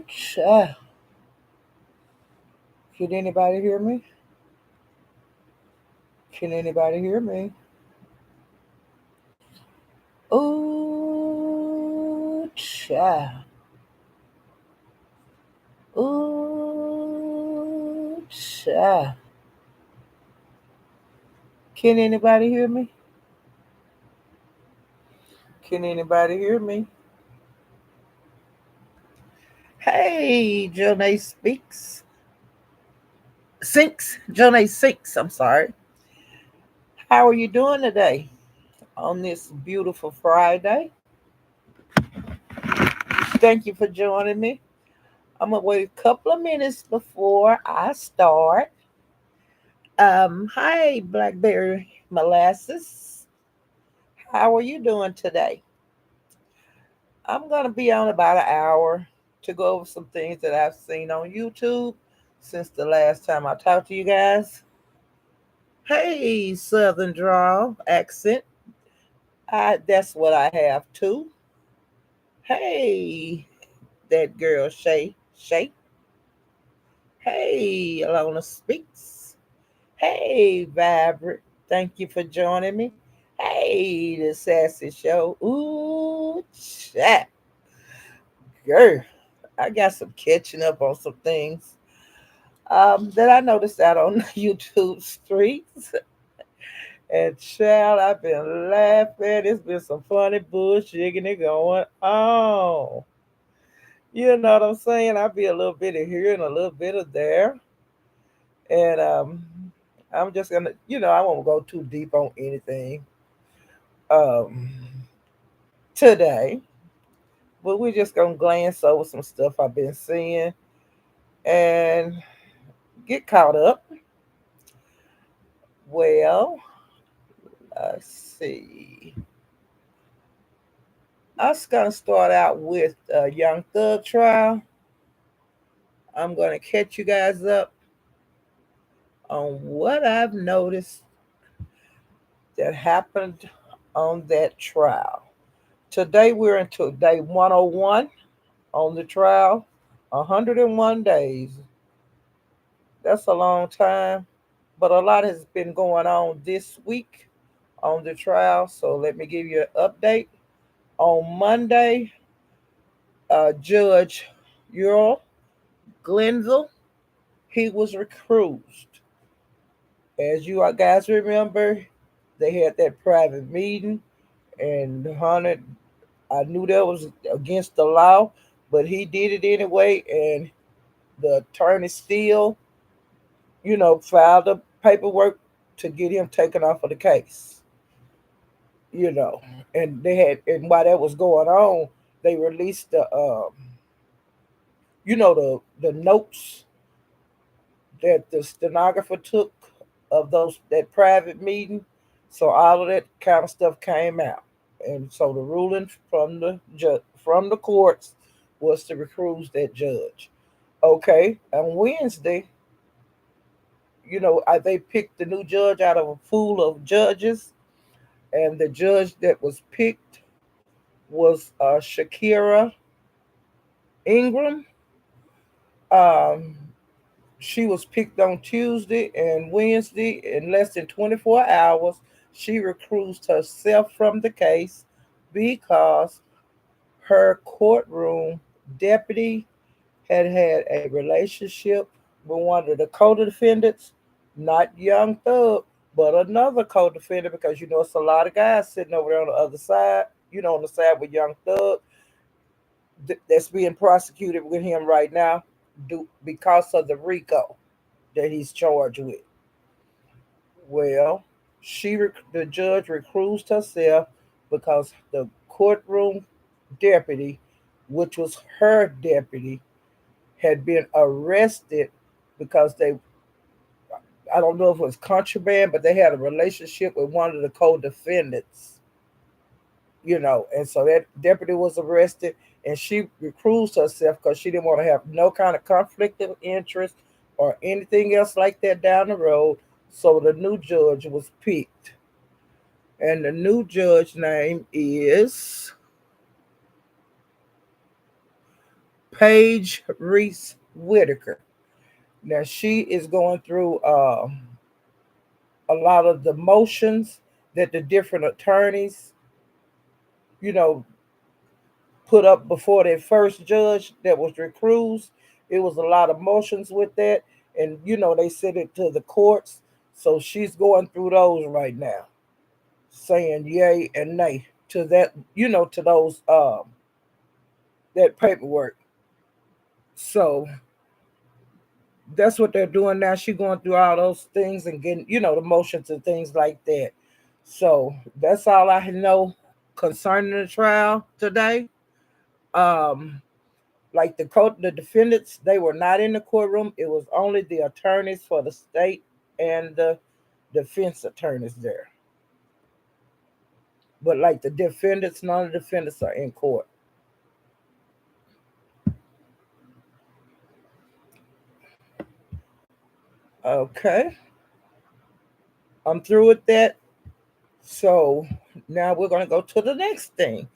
Child. Can anybody hear me? Can anybody hear me? Ooh, child. Ooh, child. Can anybody hear me? Can anybody hear me? Hey, Jonay speaks. Sinks. Jonay Sinks, I'm sorry. How are you doing today on this beautiful Friday? Thank you for joining me. I'm going to wait a couple of minutes before I start. Hi, Blackberry Molasses. How are you doing today? I'm gonna be on about an hour to go over some things that I've seen on YouTube since the last time I talked to you guys. Hey, Southern drawl accent. That's what I have too. Hey, that girl Shay. Hey, Alona speaks. Hey, Vibrant. Thank you for joining me. Hey, the Sassy Show. Ooh, chat. Girl, I got some catching up on some things that I noticed out on YouTube streets. And child, I've been laughing. It's been some funny bullshitting going on. You know what I'm saying? I'll be a little bit of here and a little bit of there. And I'm just gonna, I won't go too deep on anything um, today, but we're just gonna glance over some stuff I've been seeing and get caught up. Well, let's see. I was gonna start out with Young Thug trial. I'm gonna catch you guys up on what I've noticed that happened on that trial. Today we're into day 101 on the trial. 101 days. That's a long time, but a lot has been going on this week on the trial. So let me give you an update. On Monday, Judge Earl Glenville, he was recused. As you guys remember, they had that private meeting, and Hunter, I knew that was against the law, but he did it anyway, and the attorney still, filed the paperwork to get him taken off of the case. You know, and and while that was going on, they released the notes that the stenographer took of those that private meeting. So all of that kind of stuff came out, and so the ruling from from the courts was to recuse that judge. Okay, on Wednesday, they picked the new judge out of a pool of judges, and the judge that was picked was Shakira Ingram. Um, She was picked on Tuesday and Wednesday in less than 24 hours. She recused herself from the case because her courtroom deputy had a relationship with one of the co-defendants, not Young Thug, but another co-defendant, because it's a lot of guys sitting over there on the other side, on the side with Young Thug that's being prosecuted with him right now because of the RICO that he's charged with. Well, the judge recused herself because the courtroom deputy, which was her deputy, had been arrested because I don't know if it was contraband, but they had a relationship with one of the co-defendants, and so that deputy was arrested, and she recused herself because she didn't want to have no kind of conflict of interest or anything else like that down the road. So the new judge was picked, and the new judge name is Paige Reese Whitaker. Now she is going through a lot of the motions that the different attorneys, you know, put up before their first judge that was recused. It was a lot of motions with that, and they sent it to the courts. So she's going through those right now, saying yay and nay to that, to those that paperwork. So that's what they're doing now. She's going through all those things and getting, the motions and things like that. So that's all I know concerning the trial today. Um, like the defendants, they were not in the courtroom. It was only the attorneys for the state and the defense attorneys there. But like the defendants, none of the defendants are in court. Okay, I'm through with that. So now we're gonna go to the next thing.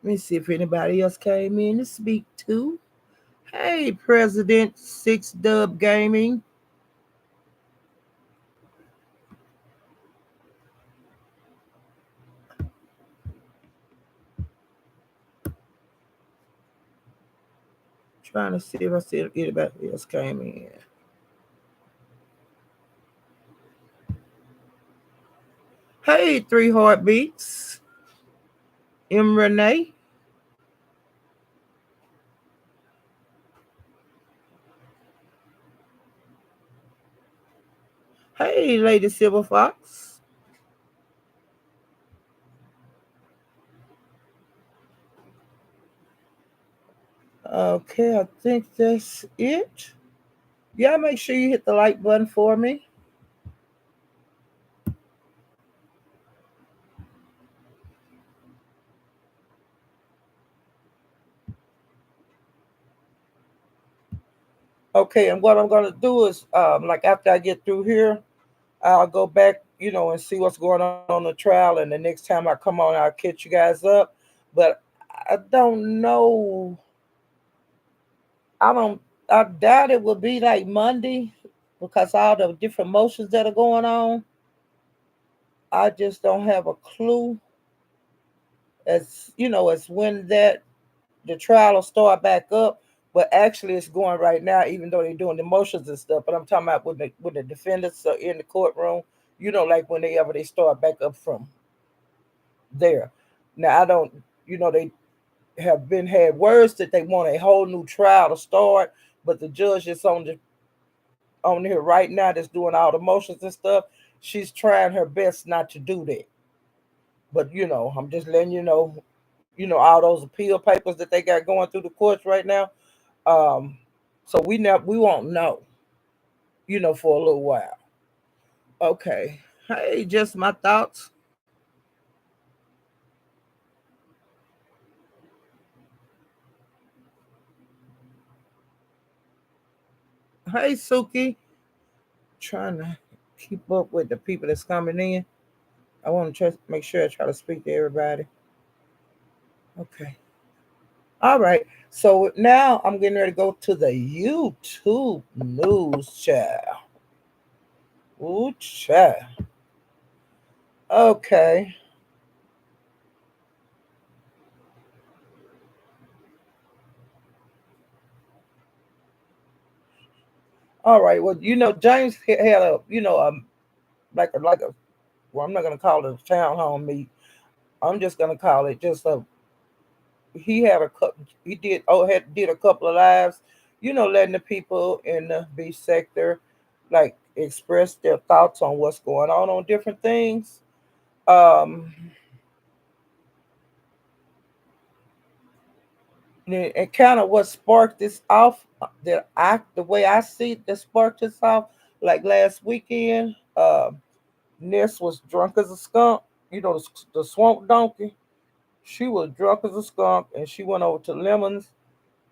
Let me see if anybody else came in to speak to. Hey, President Six Dub Gaming. Trying to see if I see anybody else came in. Hey, Three Heartbeats. M. Renee. Hey, Lady Silver Fox. Okay, I think that's it. Yeah, make sure you hit the like button for me. Okay, and what I'm gonna do is, like after I get through here, I'll go back, and see what's going on the trial. And the next time I come on, I'll catch you guys up. But I don't know. I don't. I doubt it will be like Monday because all the different motions that are going on. I just don't have a clue as when that the trial will start back up. But actually, it's going right now, even though they're doing the motions and stuff. But I'm talking about when the defendants are in the courtroom. Like whenever they start back up from there. Now I don't. They have been had words that they want a whole new trial to start, but the judge is on here right now that's doing all the motions and stuff. She's trying her best not to do that. But I'm just letting all those appeal papers that they got going through the courts right now. Um, so we won't know, for a little while. Okay. Hey, just my thoughts. Hey, Suki. Trying to keep up with the people that's coming in. I want to make sure I try to speak to everybody. Okay. All right. So now I'm getting ready to go to the YouTube news chat. Ooh, chat. Okay. All right. Well, James had a, like a, well, I'm not gonna call it a town hall meet. I'm just gonna call it just a. He had a couple. He did a couple of lives. Letting the people in the beach sector, like express their thoughts on what's going on different things. Um, and kind of what sparked this off the way I see it, that sparked this off like last weekend. Ness was drunk as a skunk. The swamp donkey. She was drunk as a skunk, and she went over to Lemons,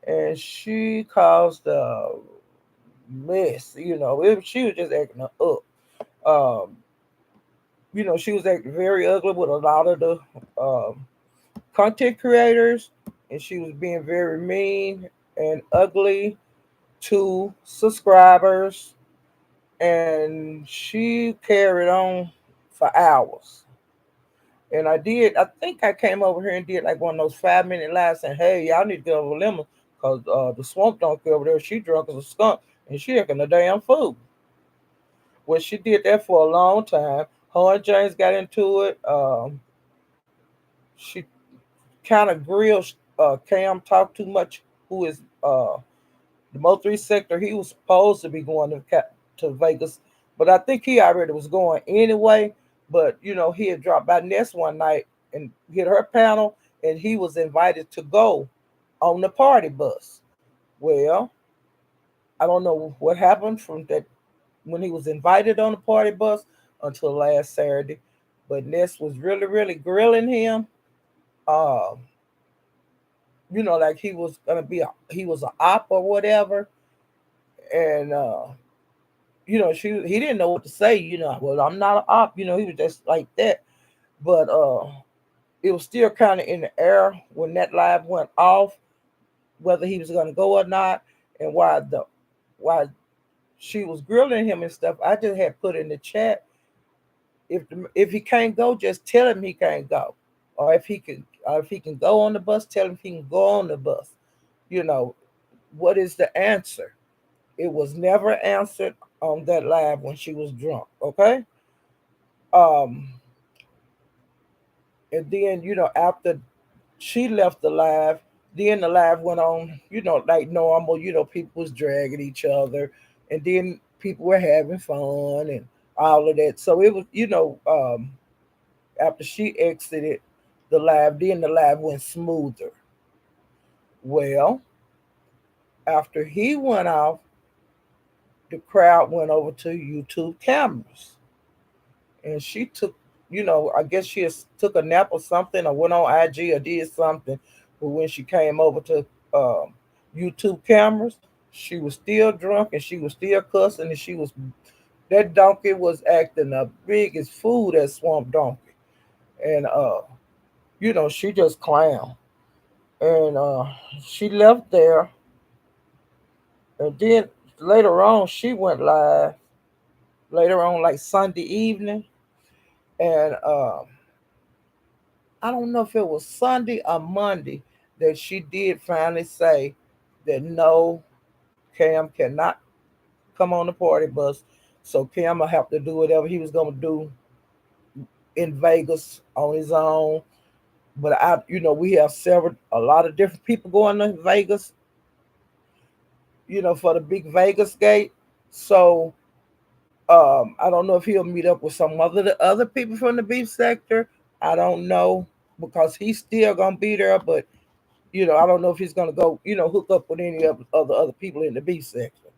and she caused a mess. She was just acting up. Um, she was acting very ugly with a lot of the content creators. and she was being very mean and ugly to subscribers, and she carried on for hours. And I think I came over here and did like one of those 5 minute lives saying, hey, y'all need to get over lemon because the swamp donkey over there, she drunk as a skunk and she acting a damn fool. Well, she did that for a long time. Her and James got into it. She kind of grilled Cam, talked too much, who is the Mo 3 sector. He was supposed to be going to Vegas, but I think he already was going anyway. But he had dropped by Ness one night and hit her panel, and he was invited to go on the party bus. Well, I don't know what happened from that when he was invited on the party bus until last Saturday. But Ness was really, really grilling him. Um, like he was gonna he was a op or whatever, and he didn't know what to say. Well, I'm not an op. He was just like that. But it was still kind of in the air when that live went off, whether he was gonna go or not, and why she was grilling him and stuff. I just had put in the chat, if he can't go, just tell him he can't go, or if he can go on the bus, tell him he can go on the bus. You know what is the answer? It was never answered on that live when she was drunk. Okay. Um, and then after she left the live, then the live went on. Like normal. People was dragging each other, and then people were having fun and all of that. So it was, after she exited the live, then the live went smoother. Well, after he went off, the crowd went over to YouTube cameras, and she took, I guess took a nap or something, or went on IG or did something. But when she came over to YouTube cameras, she was still drunk and she was still cussing, and that donkey was acting the biggest fool, that swamp donkey, and she just clown, and she left there, and then later on she went live later on, like Sunday evening, and I don't know if it was Sunday or Monday that she did finally say that no, Cam cannot come on the party bus. So Cam will have to do whatever he was gonna do in Vegas on his own. But we have a lot of different people going to Vegas, for the big Vegas gate. So I don't know if he'll meet up with some other people from the beef sector. I don't know because he's still gonna be there, but I don't know if he's gonna go, hook up with any of other people in the beef sector.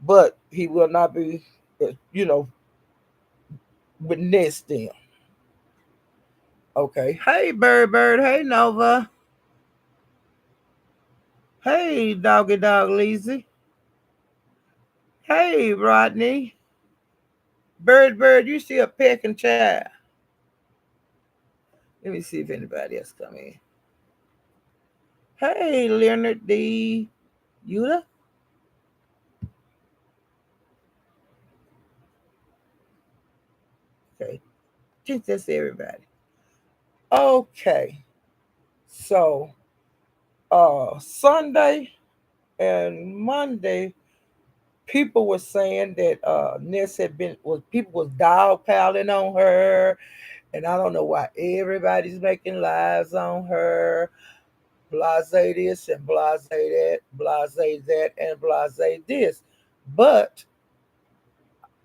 But he will not be, you know, witness them. Okay. Hey, Bird. Hey, Nova. Hey, Doggy Dog Lazy. Hey, Rodney. Bird, you see a pecking child. Let me see if anybody else come in. Hey, Leonard D. Yuta. Okay. I think that's everybody. Okay. So, Sunday and Monday, people were saying that Ness people was dog piling on her, and I don't know why everybody's making lives on her. Blase this and blase that, blase that, and blase this. But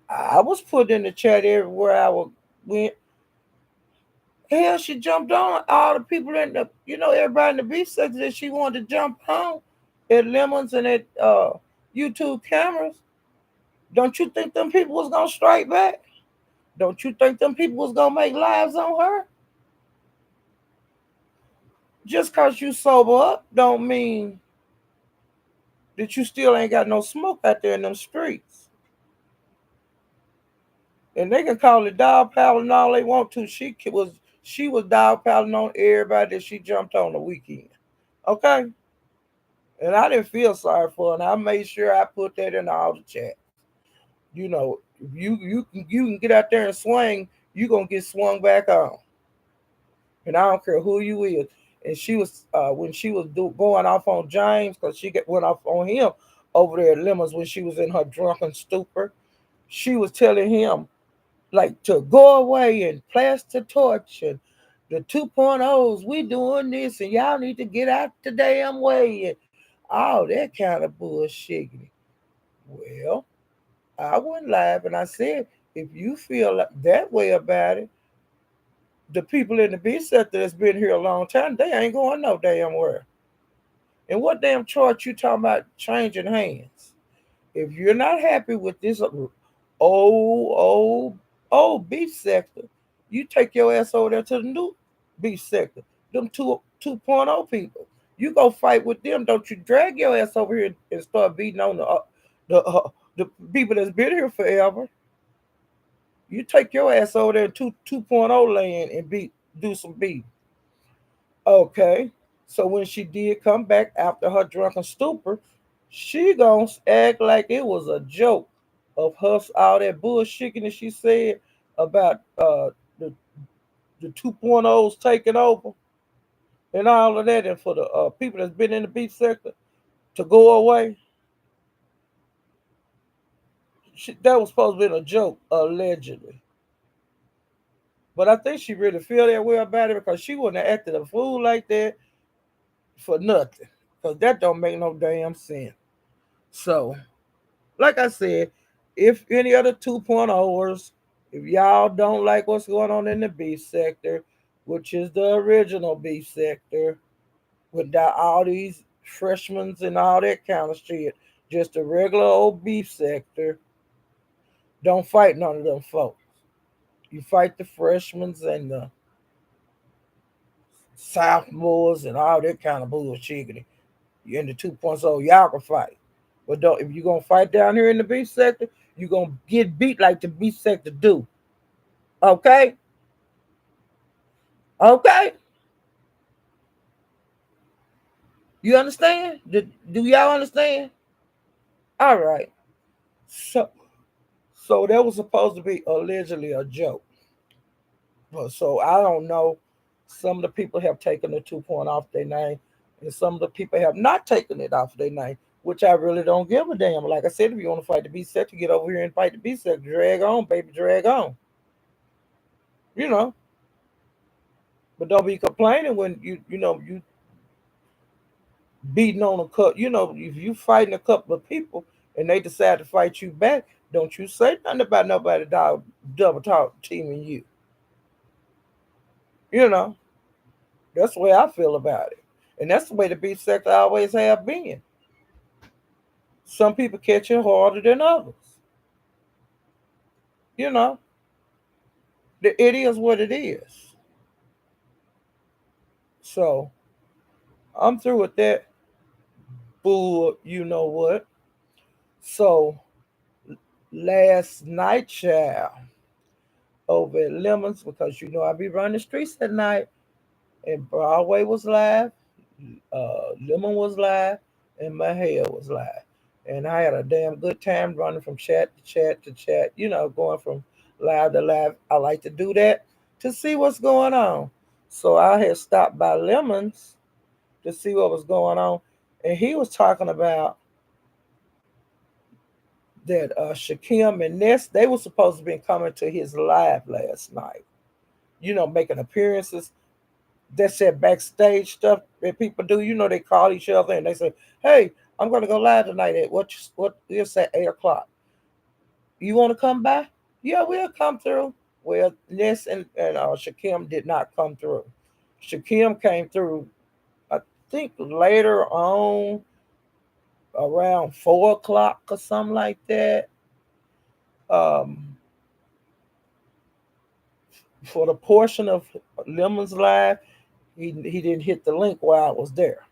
I was put in the chat everywhere went. Hell, she jumped on all the people in everybody in the beef section that she wanted to jump on at Lemons and at YouTube cameras. Don't you think them people was gonna strike back? Don't you think them people was gonna make lives on her? Just cause you sober up don't mean that you still ain't got no smoke out there in them streets. And they can call it dog paddling all they want to. She was dog paddling on everybody that she jumped on the weekend. Okay, and I didn't feel sorry for her, and I made sure I put that in all the chats. You know, if you can get out there and swing, you gonna get swung back on, and I don't care who you is. And she was when she was going off on James because went off on him over there at Lemons when she was in her drunken stupor. She was telling him like to go away and pass the torch and the 2.0s, we doing this and y'all need to get out the damn way and all that kind of bullshit. Well, I went live and I said, if you feel like that way about it, the people in the B sector that's been here a long time, they ain't going no damn where. And what damn chart you talking about changing hands? If you're not happy with this old, old beef sector, you take your ass over there to the new beef sector. Them 2.0 people. You go fight with them. Don't you drag your ass over here and start beating on the people that's been here forever. You take your ass over there to 2.0 land and do some beef. Okay. So when she did come back after her drunken stupor, she gonna act like it was a joke of her all that bullshit that she said about the 2.0s taking over and all of that, and for the people that's been in the beef sector to go away. That was supposed to be a joke, allegedly. But I think she really feel that way about it because she wouldn't have acted a fool like that for nothing. Because that don't make no damn sense. So, like I said, if any other 2.0ers, if y'all don't like what's going on in the beef sector, which is the original beef sector, without all these freshmen and all that kind of shit, just a regular old beef sector, don't fight none of them folks. You fight the freshmen and the sophomores and all that kind of bullshit. You're in the 2.0, y'all can fight. But don't if you're gonna fight down here in the beef sector, you're gonna get beat like the beef sector do. Okay? Okay? You understand? Do y'all understand? All right. So that was supposed to be allegedly a joke. So I don't know. Some of the people have taken the 2 point off their name, and some of the people have not taken it off their name, which I really don't give a damn. Like I said, if you want to fight the B sector, get over here and fight the B sector. Drag on, baby, drag on. You know, but don't be complaining when you beating on a couple. If you fighting a couple of people and they decide to fight you back, don't you say nothing about nobody double talk teaming you. You know, that's the way I feel about it, and that's the way the beef sector always have been. Some people catch it harder than others. You know, it is what it is. So I'm through with that bull. You know what? So last night, child, over at Lemons, because I be running the streets at night, and Broadway was live, Lemon was live, and my hair was live. And I had a damn good time running from chat to chat to chat, going from live to live. I like to do that to see what's going on. So I had stopped by Lemons to see what was going on. And he was talking about that Shakim and Ness, they were supposed to be coming to his live last night, making appearances. That's that backstage stuff that people do. They call each other and they say, "Hey, I'm going to go live tonight at what is at 8 o'clock. You want to come by? Yeah, we'll come through." Well, Ness and Shakim did not come through. Shakim came through, I think, later on, around 4 o'clock or something like that. Um, for the portion of Lemon's live, he didn't hit the link while I was there.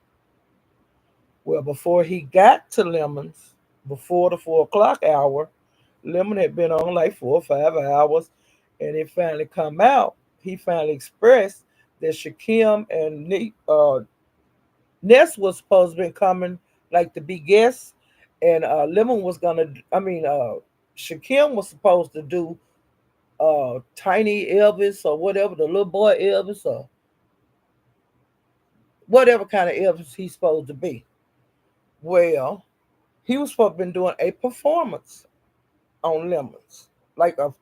Well, before he got to Lemons, before the 4 o'clock hour, Lemon had been on like 4 or 5 hours, and it finally come out. He finally expressed that Shakim and Ness was supposed to be coming like to be guest, and Lemon was gonna. I mean, Shakim was supposed to do Tiny Elvis or whatever, the little boy Elvis or whatever kind of Elvis he's supposed to be. Well, he was supposed to be doing a performance on Lemons, like a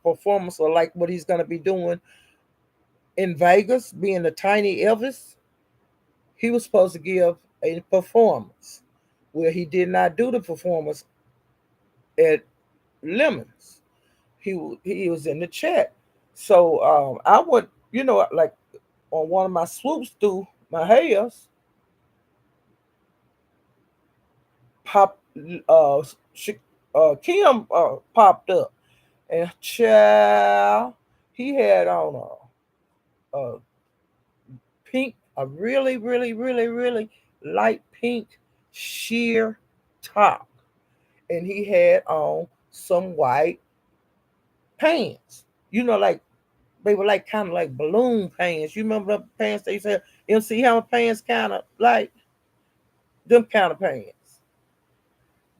performance or like what he's gonna be doing in Vegas, being the Tiny Elvis. He was supposed to give a performance where he did not do the performance at Lemons. He was in the chat. So I would, like on one of my swoops through my hairs, pop uh, she, Kim popped up, and child, he had on a pink, a really, really, really, really light pink sheer top, and he had on some white pants. Like they were like kind of like balloon pants. You remember the pants they said MC Hammer pants, kind of like them kind of pants.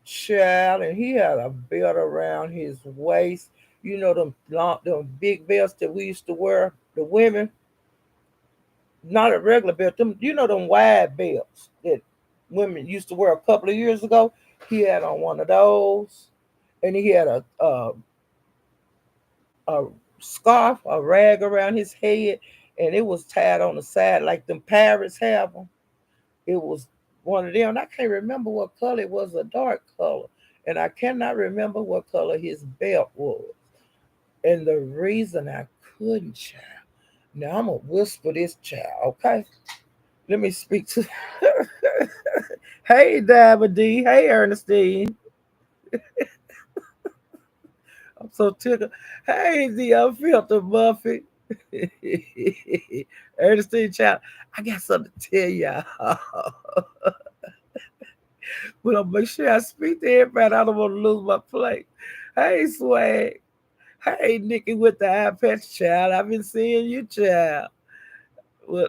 Child, and he had a belt around his waist. Them long, them big belts that we used to wear, the women. Not a regular belt. Them wide belts that women used to wear a couple of years ago. He had on one of those, and he had a scarf, a rag around his head, and it was tied on the side like them parrots have them. It was one of them. I can't remember what color it was, a dark color, and I cannot remember what color his belt was. And the reason I couldn't, child. Now I'm gonna whisper this, child. Okay, let me speak to. Hey, Dabba D. Hey, Ernestine. I'm so tickled. Hey, the unfiltered Buffy. Ernestine, child, I got something to tell y'all. But I'll make sure I speak to everybody. I don't want to lose my place. Hey, Swag. Hey, Nikki with the eye patch, child. I've been seeing you, child. Well,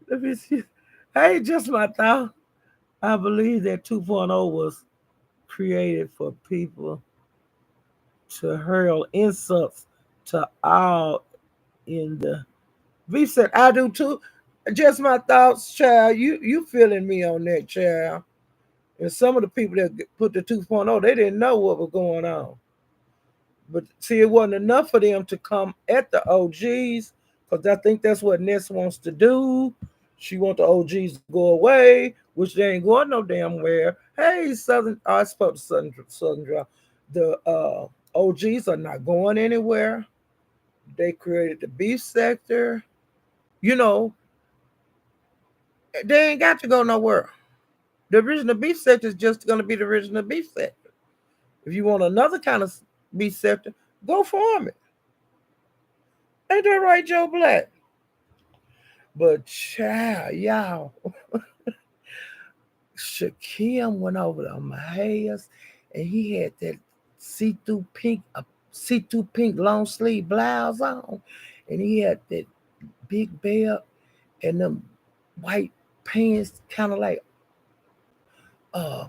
let me see. Hey, just my thought. I believe that 2.0 was created for people to hurl insults to all in the V said, I do too. Just my thoughts, child. You feeling me on that, child. And some of the people that put the 2.0, they didn't know what was going on. But see, it wasn't enough for them to come at the OGs, because I think that's what Ness wants to do. She want the OGs to go away, which they ain't going no damn where. Hey, Southern, I spoke to Southern Draw. The OGs are not going anywhere. They created the beef sector. You know, they ain't got to go nowhere. The original beef sector is just going to be the original beef sector. If you want another kind of beef sector, go farm it. Ain't that right, Joe Black? But child, y'all, Shakim went over to Mahaya's, and he had that see-through pink long sleeve blouse on, and he had that big belt and them white pants, kind of like uh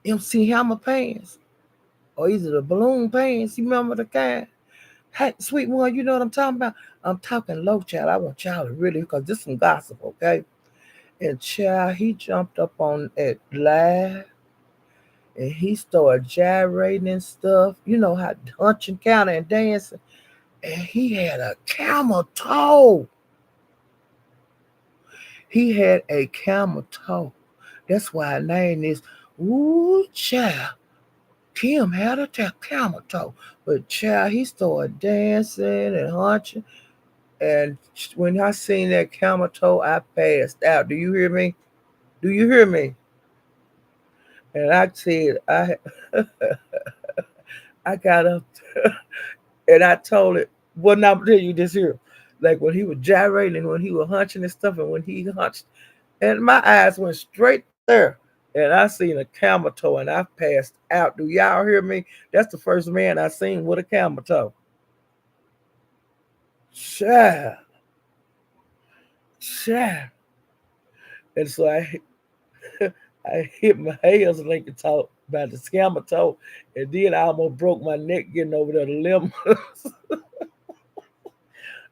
MC Hammer pants, or either the balloon pants. You remember the kind? Hey, sweet one, you know what I'm talking about? I'm talking low, child. I want y'all to really, because this is some gossip, okay? And child, he jumped up on it live, and he started gyrating and stuff. You know how hunching counter and dancing. And he had a camel toe. He had a camel toe. That's why I named this. Ooh, child. Kim had a camel toe. But child, he started dancing and hunching. And when I seen that camel toe, I passed out. Do you hear me? Do you hear me? And I said, I got up and I told it, well, now I'm telling you this here. Like when he was gyrating, when he was hunching and stuff, and when he hunched, and my eyes went straight there. And I seen a camel toe and I passed out. Do y'all hear me? That's the first man I seen with a camel toe. Child. Child. And so I hit my heels like a talk about the scammer toe, and then I almost broke my neck getting over there to lemon.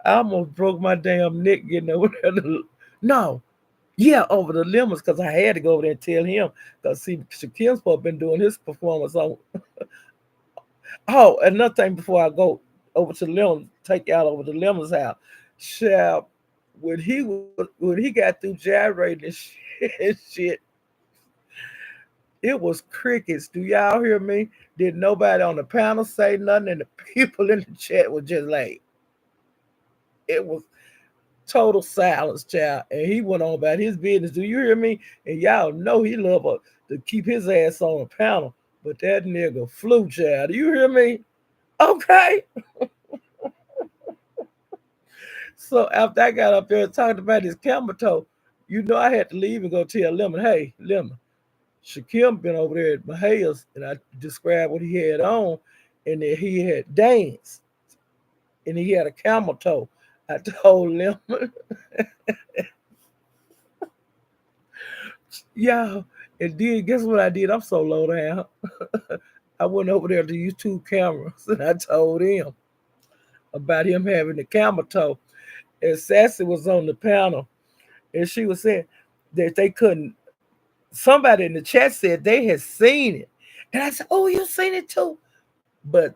I almost broke my damn neck getting over there. No, yeah, over the lemons because I had to go over there and tell him. Because see, Shakim's supposed been doing his performance on. Oh, another thing before I go over to the lemons, take you out over the lemons house. Child, when he got through gyrating and shit, it was crickets. Do y'all hear me? Did nobody on the panel say nothing, and the people in the chat were just like, it was total silence, child. And he went on about his business. Do you hear me? And y'all know he love to keep his ass on the panel. But that nigga flew, child. Do you hear me? Okay. So after I got up there and talked about his camel toe, you know I had to leave and go tell Lemon, hey, Lemon, Shakim been over there at Mahaya's, and I described what he had on, and that he had danced, and he had a camel toe. I told Lemon, yeah, and then guess what I did? I'm so low down. I went over there to YouTube cameras, and I told him about him having the camel toe. And Sassy was on the panel, and she was saying that they couldn't. Somebody in the chat said they had seen it, and I said, "Oh, you seen it too?" But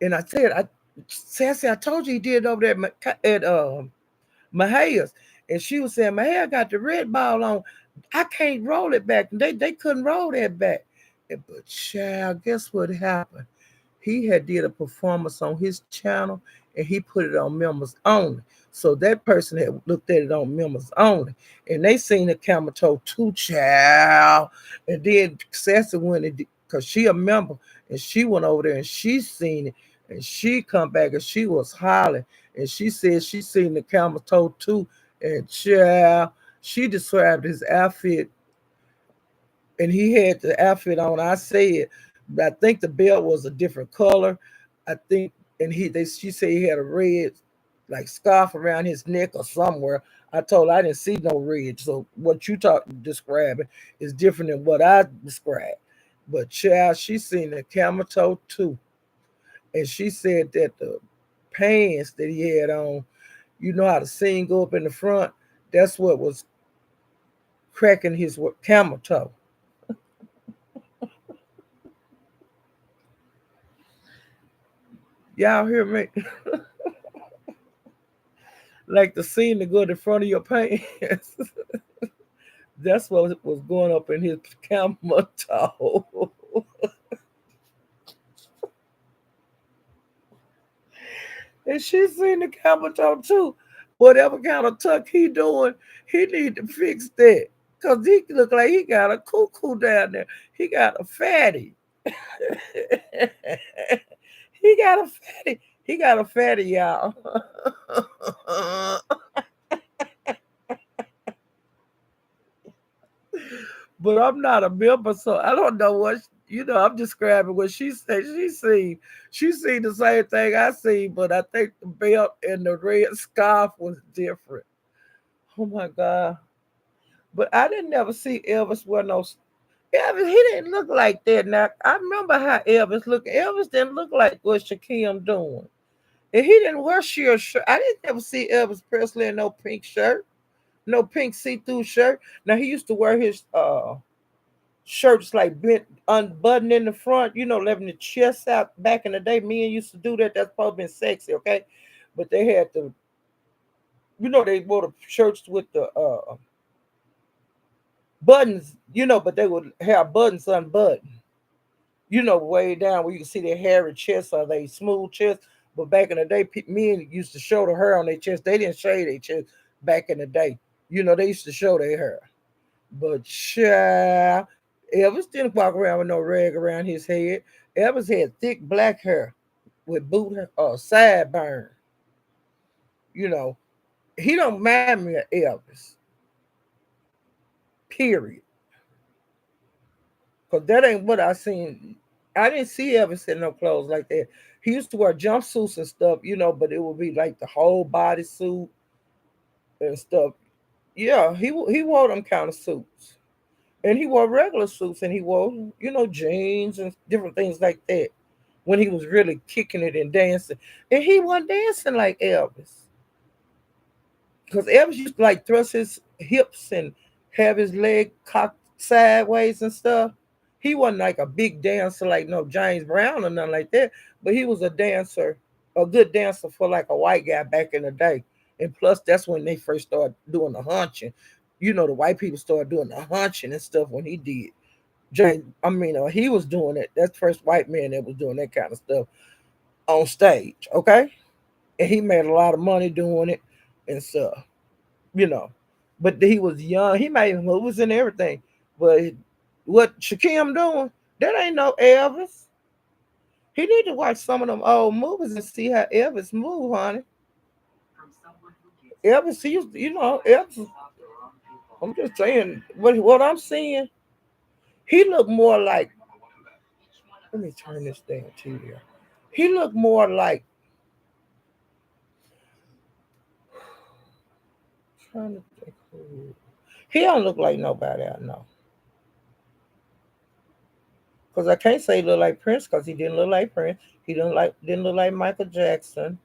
and I said, "I Sassy, I told you he did it over there at Mahaya's," and she was saying, "Mahaya got the red ball on. I can't roll it back. They couldn't roll that back." But child, guess what happened? He had did a performance on his channel and he put it on members only. So that person had looked at it on members only. And they seen the camel toe too, child. And then Sassy went and because she a member and she went over there and she seen it. And she come back and she was hollering. And she said she seen the camel toe too. And child, she described his outfit and he had the outfit on. I said, I think the belt was a different color. I think, and she said he had a red like scarf around his neck or somewhere. I told her I didn't see no red. So what you describing is different than what I described. But child, she seen the camel toe too, and she said that the pants that he had on, you know how the seam go up in the front. That's what was cracking his camel toe. Y'all hear me? Like the scene to go in front of your pants. That's what was going up in his camel toe. And she seen the camel toe too. Whatever kind of tuck he doing, he need to fix that. Cause he look like he got a cuckoo down there. He got a fatty. He got a fatty. He got a fatty, y'all. But I'm not a member, so I don't know what I'm describing what she said. She seen the same thing I seen, but I think the belt and the red scarf was different. Oh my god! But I didn't never see Elvis wear no. Elvis, he didn't look like that. Now I remember how Elvis looked. Elvis didn't look like what Shakim doing, and he didn't wear sheer shirt. I didn't ever see Elvis Presley in no pink shirt, no pink see-through shirt. Now he used to wear his shirts like bent unbuttoned in the front, leaving the chest out. Back in the day, men used to do that. That's probably been sexy, okay? But they had they wore the shirts with the buttons, but they would have buttons unbuttoned, way down where you can see their hairy chest or they smooth chest. But back in the day, men used to show the hair on their chest. They didn't shave their chest back in the day. They used to show their hair. But child, Elvis didn't walk around with no rag around his head. Elvis had thick black hair with boot sideburn. You know, he don't mind me of Elvis. Period. Cause that ain't what I seen. I didn't see Elvis in no clothes like that. He used to wear jumpsuits and stuff, but it would be like the whole body suit and stuff. Yeah, he wore them kind of suits, and he wore regular suits, and he wore jeans and different things like that. When he was really kicking it and dancing, and he wasn't dancing like Elvis, because Elvis used to like thrust his hips and have his leg cocked sideways and stuff. He wasn't like a big dancer like no James Brown or nothing like that, but he was a dancer, a good dancer for like a white guy back in the day. And plus, that's when they first started doing the hunching. The white people started doing the hunching and stuff when he did. He was doing it. That's the first white man that was doing that kind of stuff on stage. Okay, and he made a lot of money doing it and stuff. you know. But he was young. He made movies and everything. But what Shakim doing, that ain't no Elvis. He need to watch some of them old movies and see how Elvis move, honey. Elvis, he used, Elvis. I'm just saying what I'm seeing. He looked more like. Let me turn this damn TV on. He looked more like. Trying to think he don't look like nobody I know. Because I can't say he look like Prince because he didn't look like Prince. He didn't look like Michael Jackson.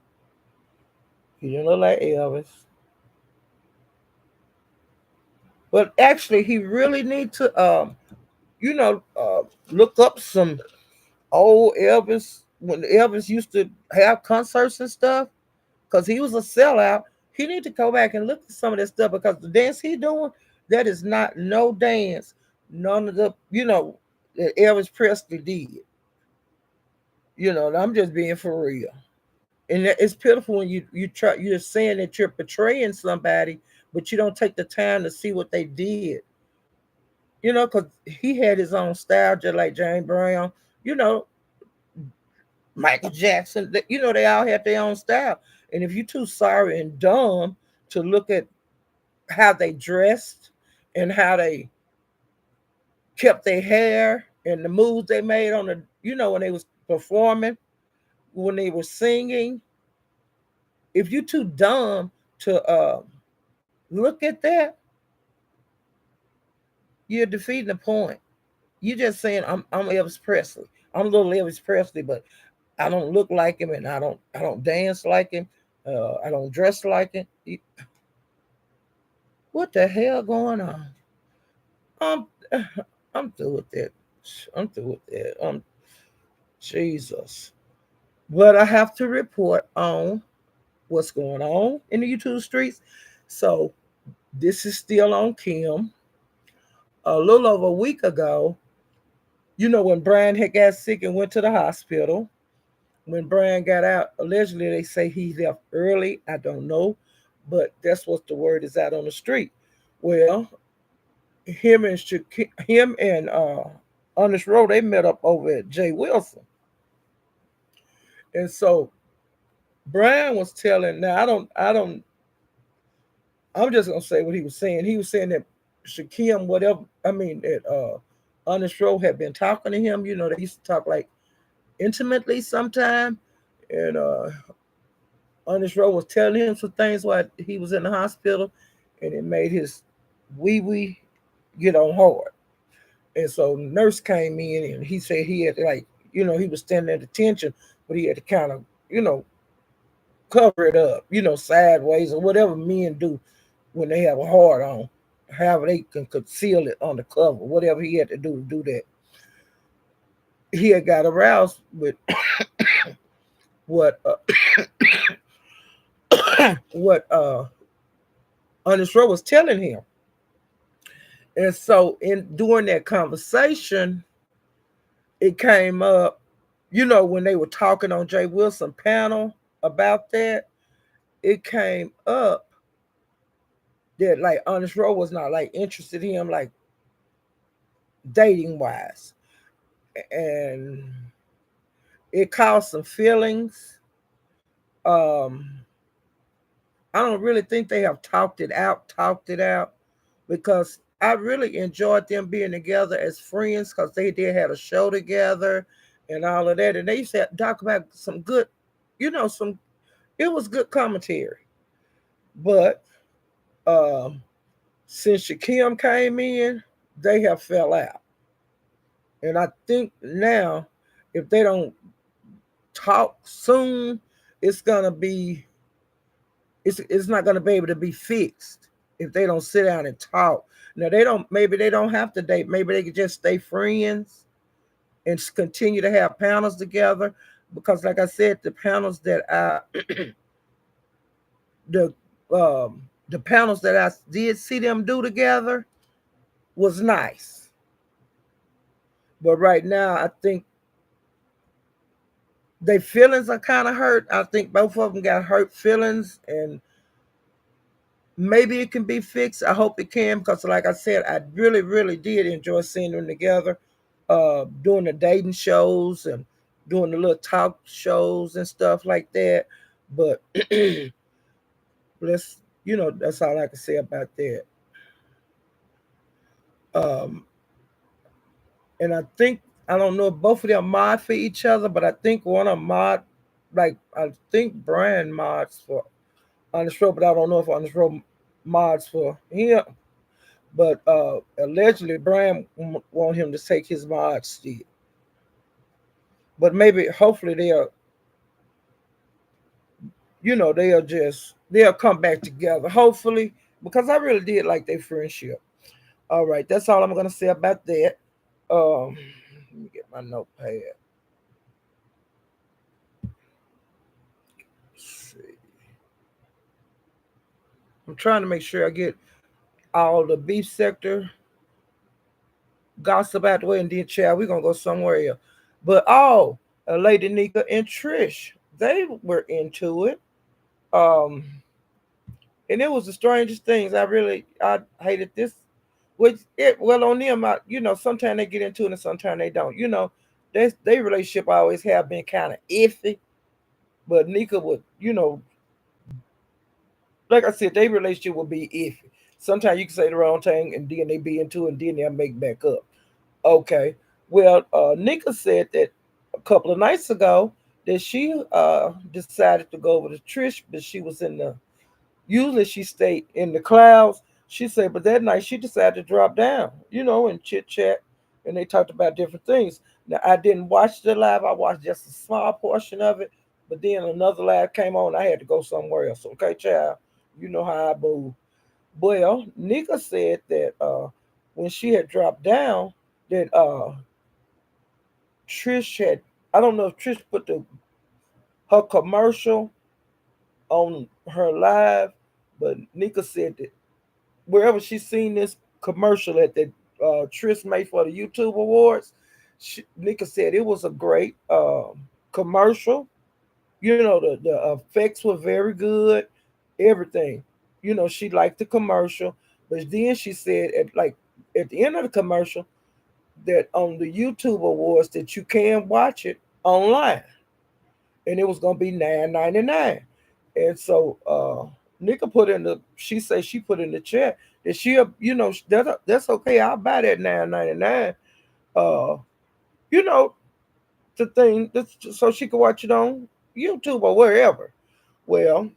He didn't look like Elvis. But actually, he really need to look up some old Elvis when Elvis used to have concerts and stuff. Because he was a sellout. He need to go back and look at some of that stuff because the dance he doing, that is not no dance. None of the that Elvis Presley did. I'm just being for real. And it's pitiful when you're saying that you're portraying somebody, but you don't take the time to see what they did. Because he had his own style, just like James Brown. You know, Michael Jackson. They all had their own style. And if you're too sorry and dumb to look at how they dressed and how they kept their hair and the moves they made on when they was performing, when they were singing, if you're too dumb to look at that, you're defeating the point. You're just saying I'm Elvis Presley. I'm little Elvis Presley, but I don't look like him, and I don't dance like him. I don't dress like him. What the hell going on? I'm I'm through with that. I'm through with that. Jesus. But I have to report on what's going on in the YouTube streets. So this is still on Kim. A little over a week ago, when Brian had got sick and went to the hospital. When Brian got out, allegedly they say he left early. I don't know, but that's what the word is out on the street. Well, him and on this road they met up over at Jay Wilson, and so Brian was telling. Now I don't. I'm just gonna say what he was saying. He was saying that Shakim, whatever. I mean that Honest Road had been talking to him. They used to talk like intimately sometime, and Honest Road was telling him some things while he was in the hospital, and it made his wee wee get on hard. And so nurse came in and he said he had to he was standing at attention, but he had to kind of, cover it up, sideways or whatever men do when they have a hard on. However they can conceal it on the cover, whatever he had to do that. He had got aroused with what what Honest Row was telling him. And so in during that conversation, it came up, when they were talking on Jay Wilson panel about that, it came up that like Honest Row was not like interested in him like dating wise. And it caused some feelings. Um I don't really think they have talked it out because I really enjoyed them being together as friends because they did had a show together and all of that. And they used to talk about some good, some it was good commentary. But Um, since Shakim came in, they have fell out, and I think now, if they don't talk soon, it's gonna be it's not gonna be able to be fixed if they don't sit down and talk. Now they don't maybe they don't have to date. Maybe they could just stay friends and continue to have panels together. Because, like I said, the panels that I the the panels that I did see them do together was nice. But right now, I think their feelings are kind of hurt. I think both of them got hurt feelings, and maybe it can be fixed. I hope it can, because, like I said, I really, really did enjoy seeing them together, doing the dating shows and doing the little talk shows and stuff like that. But let's, that's all I can say about that. Um, and I think I don't know if both of them mod for each other, but I think one of them mod, like I think Brian mods for on the show, but I don't know if on the show mods for him. But allegedly, Brian want him to take his mod still. But maybe, hopefully, they'll come back together. Hopefully, because I really did like their friendship. All right, that's all I'm gonna say about that. Let me get my notepad. Let's see. I'm trying to make sure I get all the beef sector gossip out the way, and then chat. We're gonna go somewhere else. But Lady Nika and Trish, they were into it. Um, and it was the strangest things. I hated this. Which it well on them, sometimes they get into it and sometimes they don't. They relationship always have been kind of iffy. But Nika would, like I said, their relationship will be iffy. Sometimes you can say the wrong thing and then they be into it and then they'll make back up. Okay. Well, Nika said that a couple of nights ago that she decided to go over to Trish, but she was in the usually she stayed in the clouds. She said, but that night she decided to drop down, and chit chat, and they talked about different things. Now I didn't watch the live; I watched just a small portion of it. But then another live came on. I had to go somewhere else. Okay, child, you know how I move. Well, Nika said that when she had dropped down, that Trish had. I don't know if Trish put her commercial on her live, but Nika said that wherever she's seen this commercial at the Trish made for the YouTube Awards, Nika said it was a great commercial. The effects were very good, everything. She liked the commercial, but then she said at the end of the commercial that on the YouTube Awards that you can watch it online, and it was gonna be $9.99. And so Nika put in the she said she put in the chat that that's okay. I'll buy that $9.99. Uh, you know the thing so she could watch it on YouTube or wherever. Well,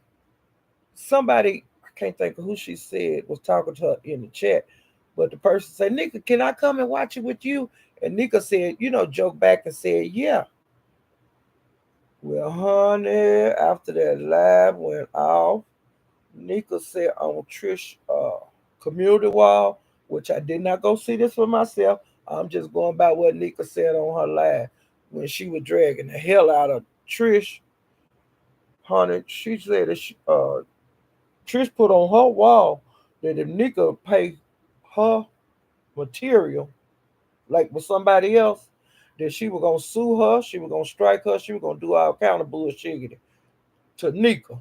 somebody I can't think of who she said was talking to her in the chat, but the person said, "Nika, can I come and watch it with you?" And Nika said, joked back and said, "Yeah." Well, honey, after that live went off, Nika said on Trish community wall, which I did not go see this for myself. I'm just going by what Nika said on her live when she was dragging the hell out of Trish. Honey, she said that Trish put on her wall that if Nika pay her material, like with somebody else, that she was gonna sue her, she was gonna strike her, she was gonna do all kind of bullshit to Nika.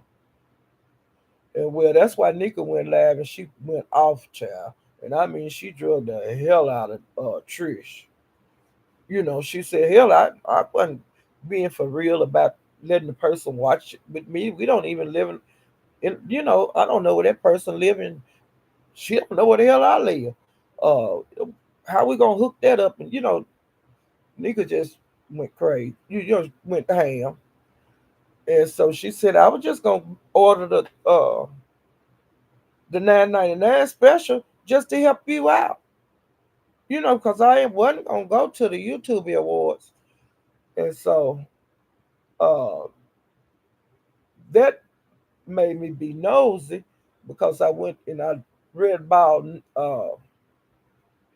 And well, that's why Nika went live and she went off, child. And I mean, she drug the hell out of Trish. She said, hell, I wasn't being for real about letting the person watch it with me. We don't even live I don't know where that person living. She don't know where the hell I live. Uh, how we gonna hook that up? And Nika just went crazy. Went ham. And so she said, I was just gonna order the 9.99 special just to help you out. Because I wasn't gonna go to the YouTube awards, and so uh, that made me be nosy because I went and I read about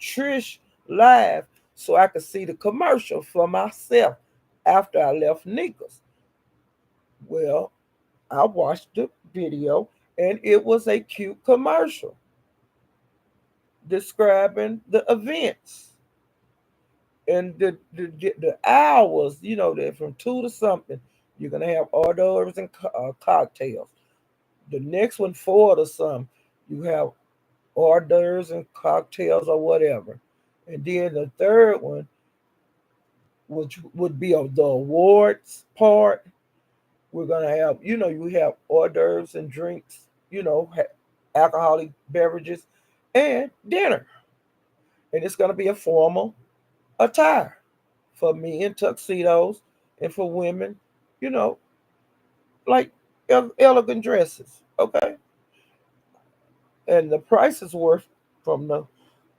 Trish live so I could see the commercial for myself after I left Nika's. Well, I watched the video and it was a cute commercial describing the events and the hours, that from 2 to something, you're gonna have hors d'oeuvres and cocktails. The next one, 4 to some, you have hors d'oeuvres and cocktails or whatever. And then the third one, which would be of the awards part, we're gonna have, you have hors d'oeuvres and drinks, alcoholic beverages, and dinner. And it's gonna be a formal attire for men, tuxedos, and for women, you know, like elegant dresses. Okay, and the prices were from the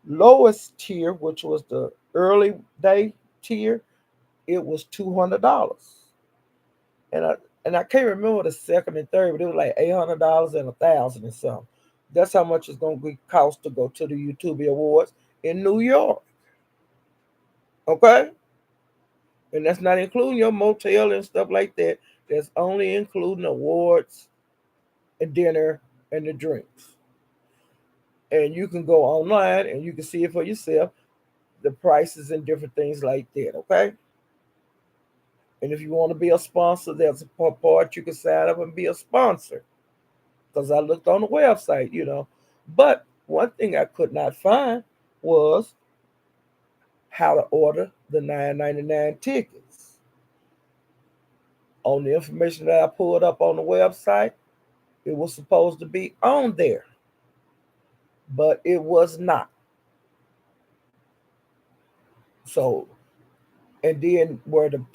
lowest tier, which was the early day tier. It was $200, and I can't remember the second and third, but it was like $800 and 1,000 and something. That's how much it's gonna be cost to go to the YouTube Awards in New York. Okay, and that's not including your motel and stuff like that. That's only including awards and dinner and the drinks. And you can go online and you can see it for yourself, the prices and different things like that. Okay. And if you want to be a sponsor, there's a part you can sign up and be a sponsor. Because I looked on the website. But one thing I could not find was how to order the 9.99 tickets. On the information that I pulled up on the website, it was supposed to be on there, but it was not. So, and then where the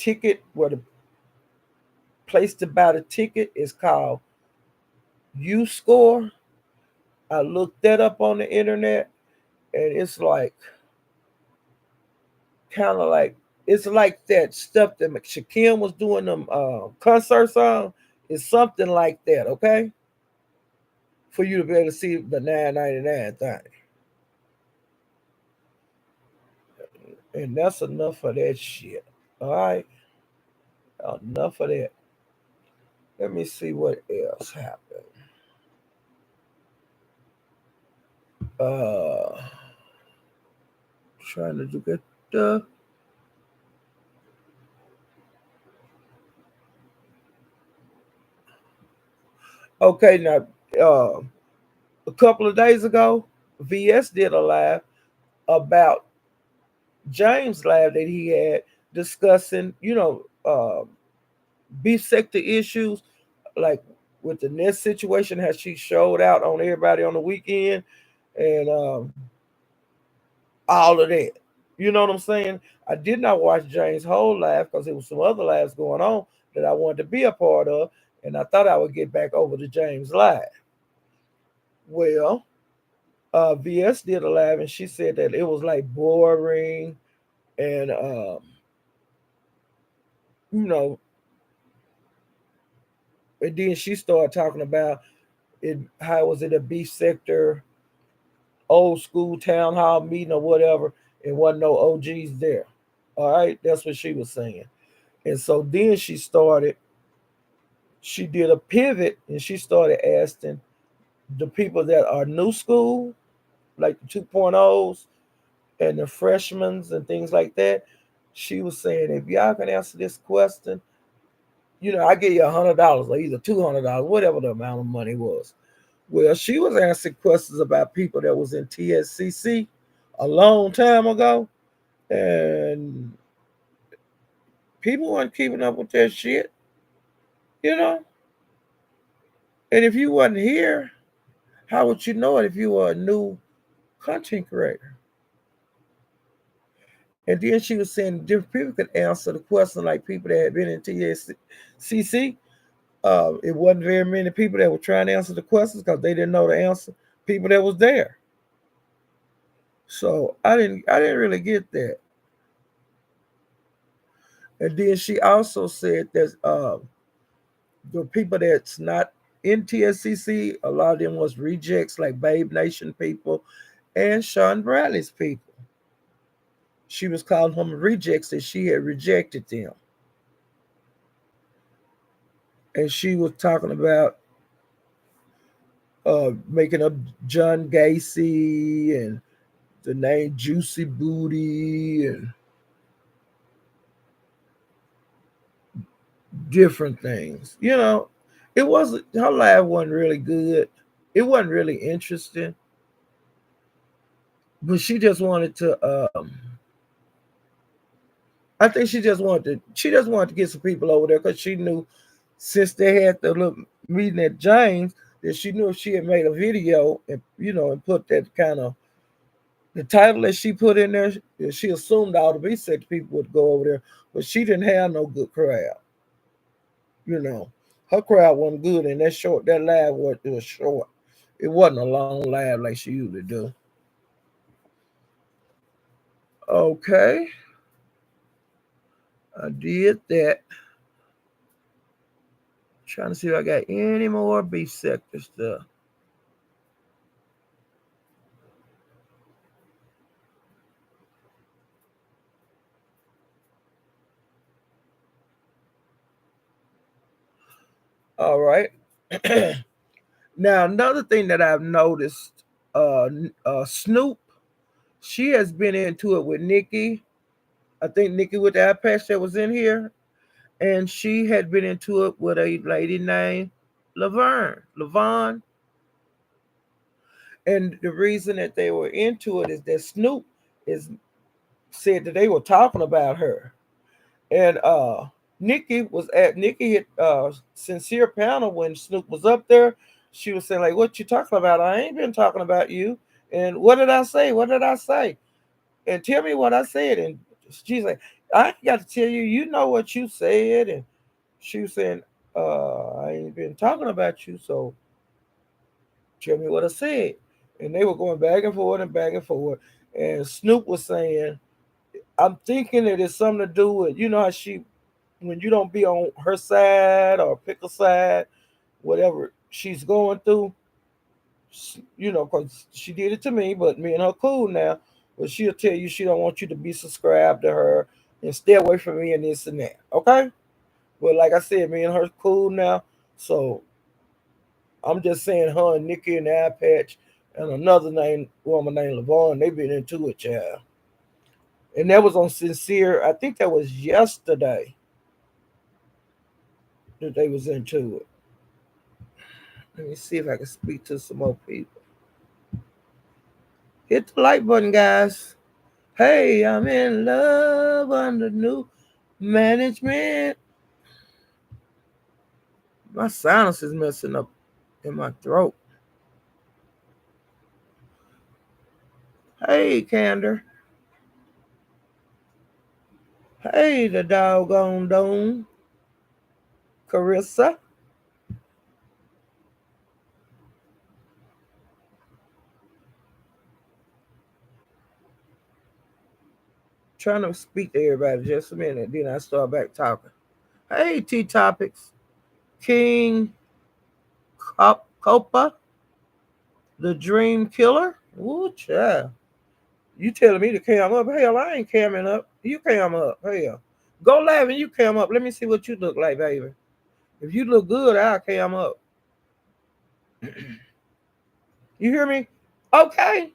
place to buy the ticket is called U Score. I looked that up on the internet, and it's like kind of like it's like that stuff that Shakim was doing them concerts on. It's something like that, okay? For you to be able to see the 9.99 thing, and that's enough of that shit. All right, enough of that. Let me see what else happened. Uh, trying to do it. Okay, now uh, a couple of days ago, VS did a live about James' live that he had discussing, beef sector issues, like with the Nest situation, how she showed out on everybody on the weekend, and all of that. You know what I'm saying? I did not watch James' whole live because there was some other lives going on that I wanted to be a part of, and I thought I would get back over to James' live. Well, VS did a live, and she said that it was like boring, and you know, and then she started talking about it. How was it a beef sector, old school town hall meeting or whatever, and wasn't no OGs there. All right, that's what she was saying. And so then she did a pivot, and she started asking the people that are new school, like the 2.0s and the freshmen and things like that. She was saying, if y'all can answer this question, I give you $100 or either $200, whatever the amount of money was. Well, she was answering questions about people that was in TSCC a long time ago, and people weren't keeping up with that shit, you know. And if you wasn't here, how would you know it if you were a new content creator? And then she was saying different people could answer the question, like people that had been in TSCC. It wasn't very many people that were trying to answer the questions because they didn't know the answer. people that was there. So I didn't really get that. And then she also said that the people that's not in TSCC, a lot of them was rejects like Babe Nation people and Sean Bradley's people. She was calling them rejects that she had rejected them. And she was talking about making up John Gacy and the name Juicy Booty and different things. It wasn't her live wasn't really good. It wasn't really interesting, but she just wanted to. I think she just wanted to get some people over there because she knew since they had the little meeting at James that she knew if she had made a video and put that kind of the title that she put in there, she assumed all the B-sex people would go over there, but she didn't have no good crowd. You know, her crowd wasn't good, and that live was short. It wasn't a long live like she usually do. Okay, I did that. Trying to see if I got any more beef sector stuff. All right. Now another thing that I've noticed, Snoop, she has been into it with Nikki. I think Nikki with the eye patch that was in here, and she had been into it with a lady named Laverne. And the reason that they were into it is that Snoop is said that they were talking about her. And Nikki hit sincere panel when Snoop was up there. She was saying, like, what you talking about? I ain't been talking about you. And what did I say? What did I say? And tell me what I said. And she's like, I ain't got to tell you, you know what you said. And she was saying, I ain't been talking about you, so tell me what I said. And they were going back and forth and back and forth. And Snoop was saying, I'm thinking that it's something to do with, how when you don't be on her side or pick a side, whatever she's going through, because she did it to me, but me and her cool now. But she'll tell you she don't want you to be subscribed to her and stay away from me and this and that. Okay? But like I said, me and her cool now. So I'm just saying her and Nikki and the Eye Patch and another woman named Lavon, they been into it, child. And that was on Sincere. I think that was yesterday that they was into it. Let me see if I can speak to some more people. Hit the like button, guys. Hey, I'm in love under new management. My sinus is messing up in my throat. Hey, Candor. Hey, the doggone dome. Carissa. Trying to speak to everybody just a minute. Then I start back talking. Hey, T Topics. King Copa. The Dream Killer. Ooh, child. You telling me to cam up? Hell, I ain't camming up. You cam up. Hell. Go live and you cam up. Let me see what you look like, baby. If you look good, I'll cam up. You hear me? Okay.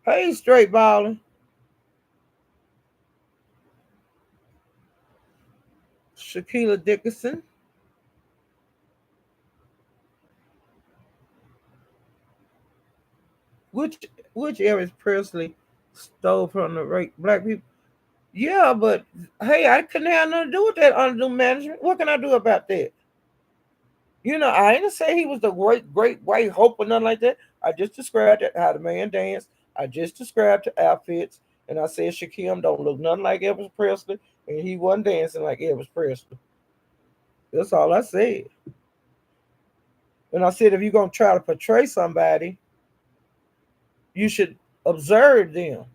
Hey, straight balling. Shaquilla Dickinson. Which which Elvis Presley stole from the black people? Yeah, but hey, I couldn't have nothing to do with that under management. What can I do about that? I ain't say he was the great white hope or nothing like that. I just described how the man danced. I just described the outfits, and I said Shaquem don't look nothing like Elvis Presley, and he wasn't dancing like Elvis Presley. That's all I said. And I said, if you're gonna try to portray somebody, you should observe them.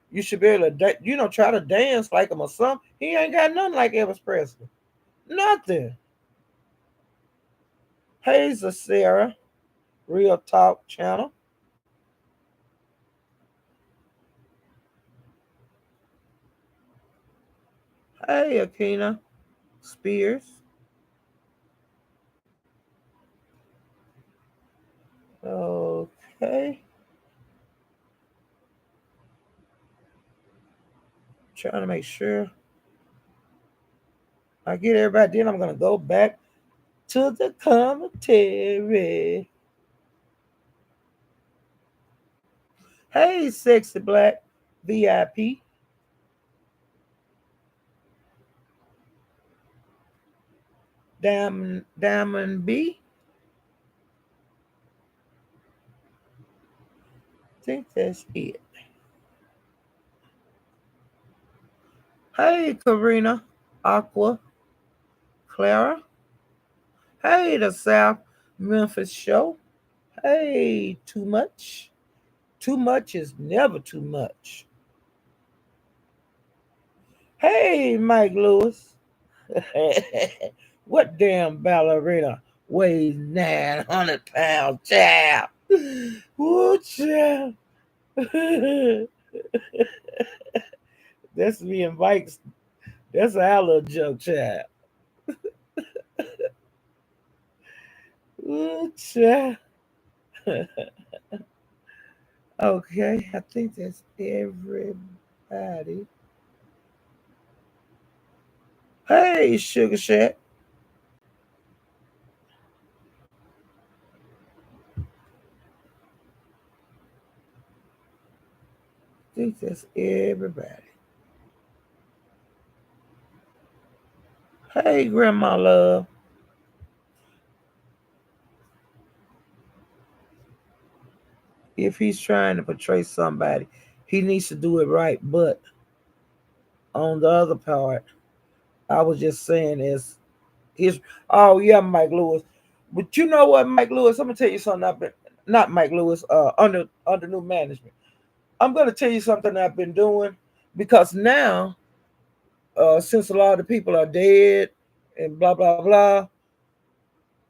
You should be able to, try to dance like him or something. He ain't got nothing like Elvis Presley. Nothing. Hey, Sarah, Real Talk Channel. Hey, Akina Spears. Okay. Trying to make sure I get everybody. Then I'm gonna go back to the commentary. Hey, sexy black VIP. Diamond B. Think that's it. Hey, Karina, Aqua, Clara. Hey, the South Memphis show. Hey, too much. Too much is never too much. Hey, Mike Lewis. What damn ballerina weighs 900 pounds, child? Woo, child. That's me and Mike's. That's our little joke, child. Ooh, child. Okay, I think that's everybody. Hey, Sugar Shack. I think that's everybody. Hey, Grandma Love. If he's trying to portray somebody, he needs to do it right. But on the other part, I was just saying is his. Oh yeah, Mike Lewis. But you know what, Mike Lewis? I'm gonna tell you something. I've been not Mike Lewis. Under new management. I'm gonna tell you something I've been doing because now, since a lot of the people are dead and blah blah blah,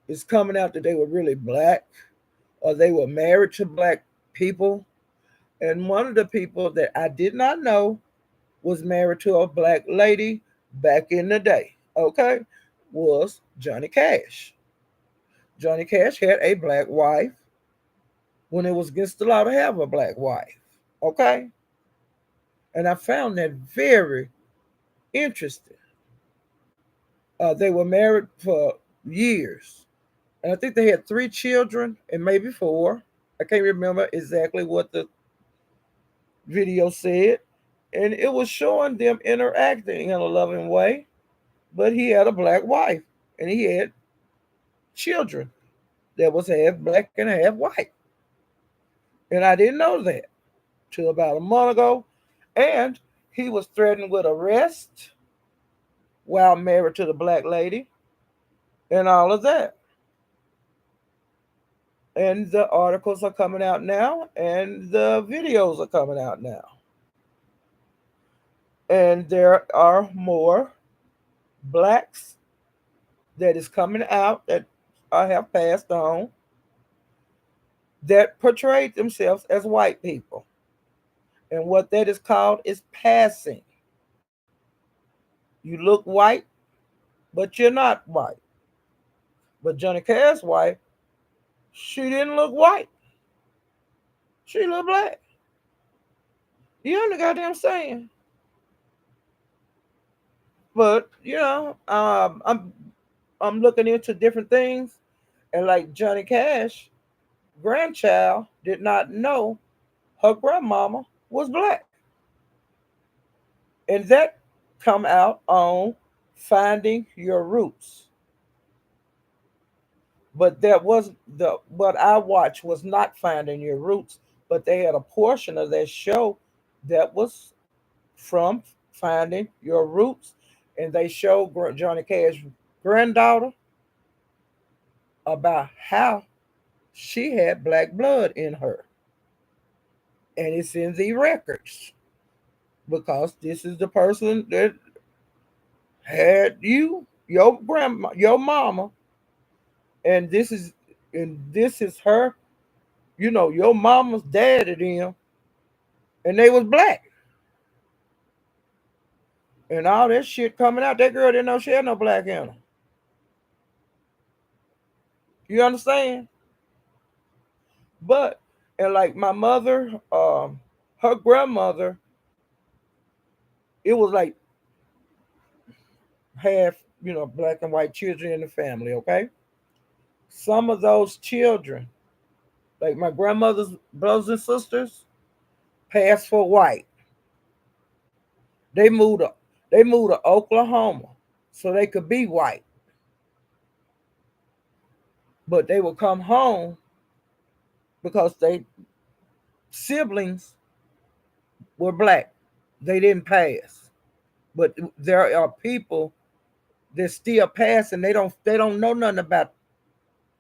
it's coming out that they were really black or they were married to black people. And one of the people that I did not know was married to a black lady back in the day, okay, was Johnny Cash. Johnny Cash had a black wife when it was against the law to have a black wife, okay? And I found that very interesting. They were married for years, and I think they had three children and maybe four. I can't remember exactly what the video said, and it was showing them interacting in a loving way. But he had a black wife, and he had children that was half black and half white, and I didn't know that till about a month ago. And he was threatened with arrest while married to the black lady, and all of that. And the articles are coming out now, and the videos are coming out now, and there are more blacks that is coming out that I have passed on that portrayed themselves as white people. And what that is called is passing. You look white, but you're not white. But Johnny Cash's wife, she didn't look white. She looked black. You know the goddamn saying. But I'm looking into different things, and like Johnny Cash, grandchild did not know her grandmama was black. And that come out on Finding Your Roots. But that was the what I watched was not Finding Your Roots, but they had a portion of that show that was from Finding Your Roots, and they showed Johnny Cash's granddaughter about how she had black blood in her. And it's in the records because this is the person that had you, your grandma, your mama, and this is her, your mama's daddy them, and they was black. And all that shit coming out, that girl didn't know she had no black in her. You understand? But and like my mother, her grandmother, it was like half, black and white children in the family, okay? Some of those children, like my grandmother's brothers and sisters, passed for white. They moved to they moved to Oklahoma so they could be white. But they would come home because they siblings were black. They didn't pass. But there are people that still pass and they don't know nothing about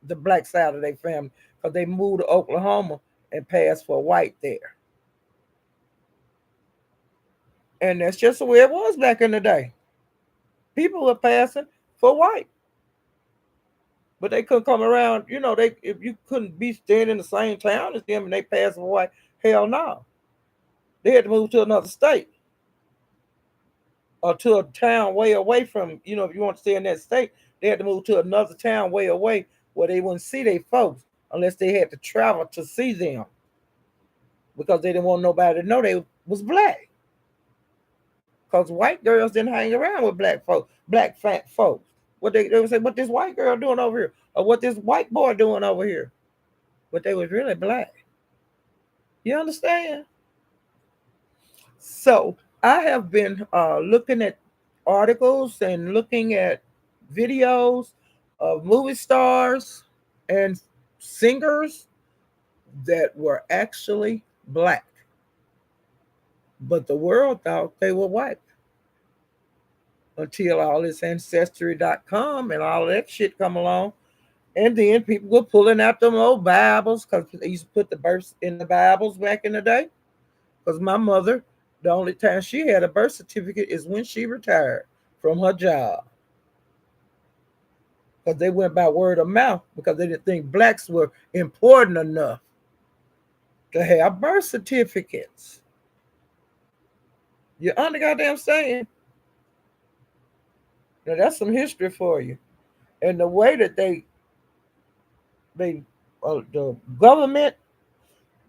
the black side of their family because they moved to Oklahoma and passed for white there. And that's just the way it was back in the day. People were passing for white. But they couldn't come around, they if you couldn't be staying in the same town as them and they passed for white, hell no. They had to move to another state or to a town way away from, if you want to stay in that state, they had to move to another town way away where they wouldn't see their folks unless they had to travel to see them because they didn't want nobody to know they was black. Because white girls didn't hang around with black folks, black fat folks. What they would say, what this white girl doing over here? Or what this white boy doing over here? But they was really black. You understand? So I have been looking at articles and looking at videos of movie stars and singers that were actually black, but the world thought they were white until all this ancestry.com and all that shit come along. And then people were pulling out them old Bibles because they used to put the births in the Bibles back in the day. Because my mother, the only time she had a birth certificate is when she retired from her job. Because they went by word of mouth because they didn't think blacks were important enough to have birth certificates. You goddamn saying? Now that's some history for you. And the way that the government,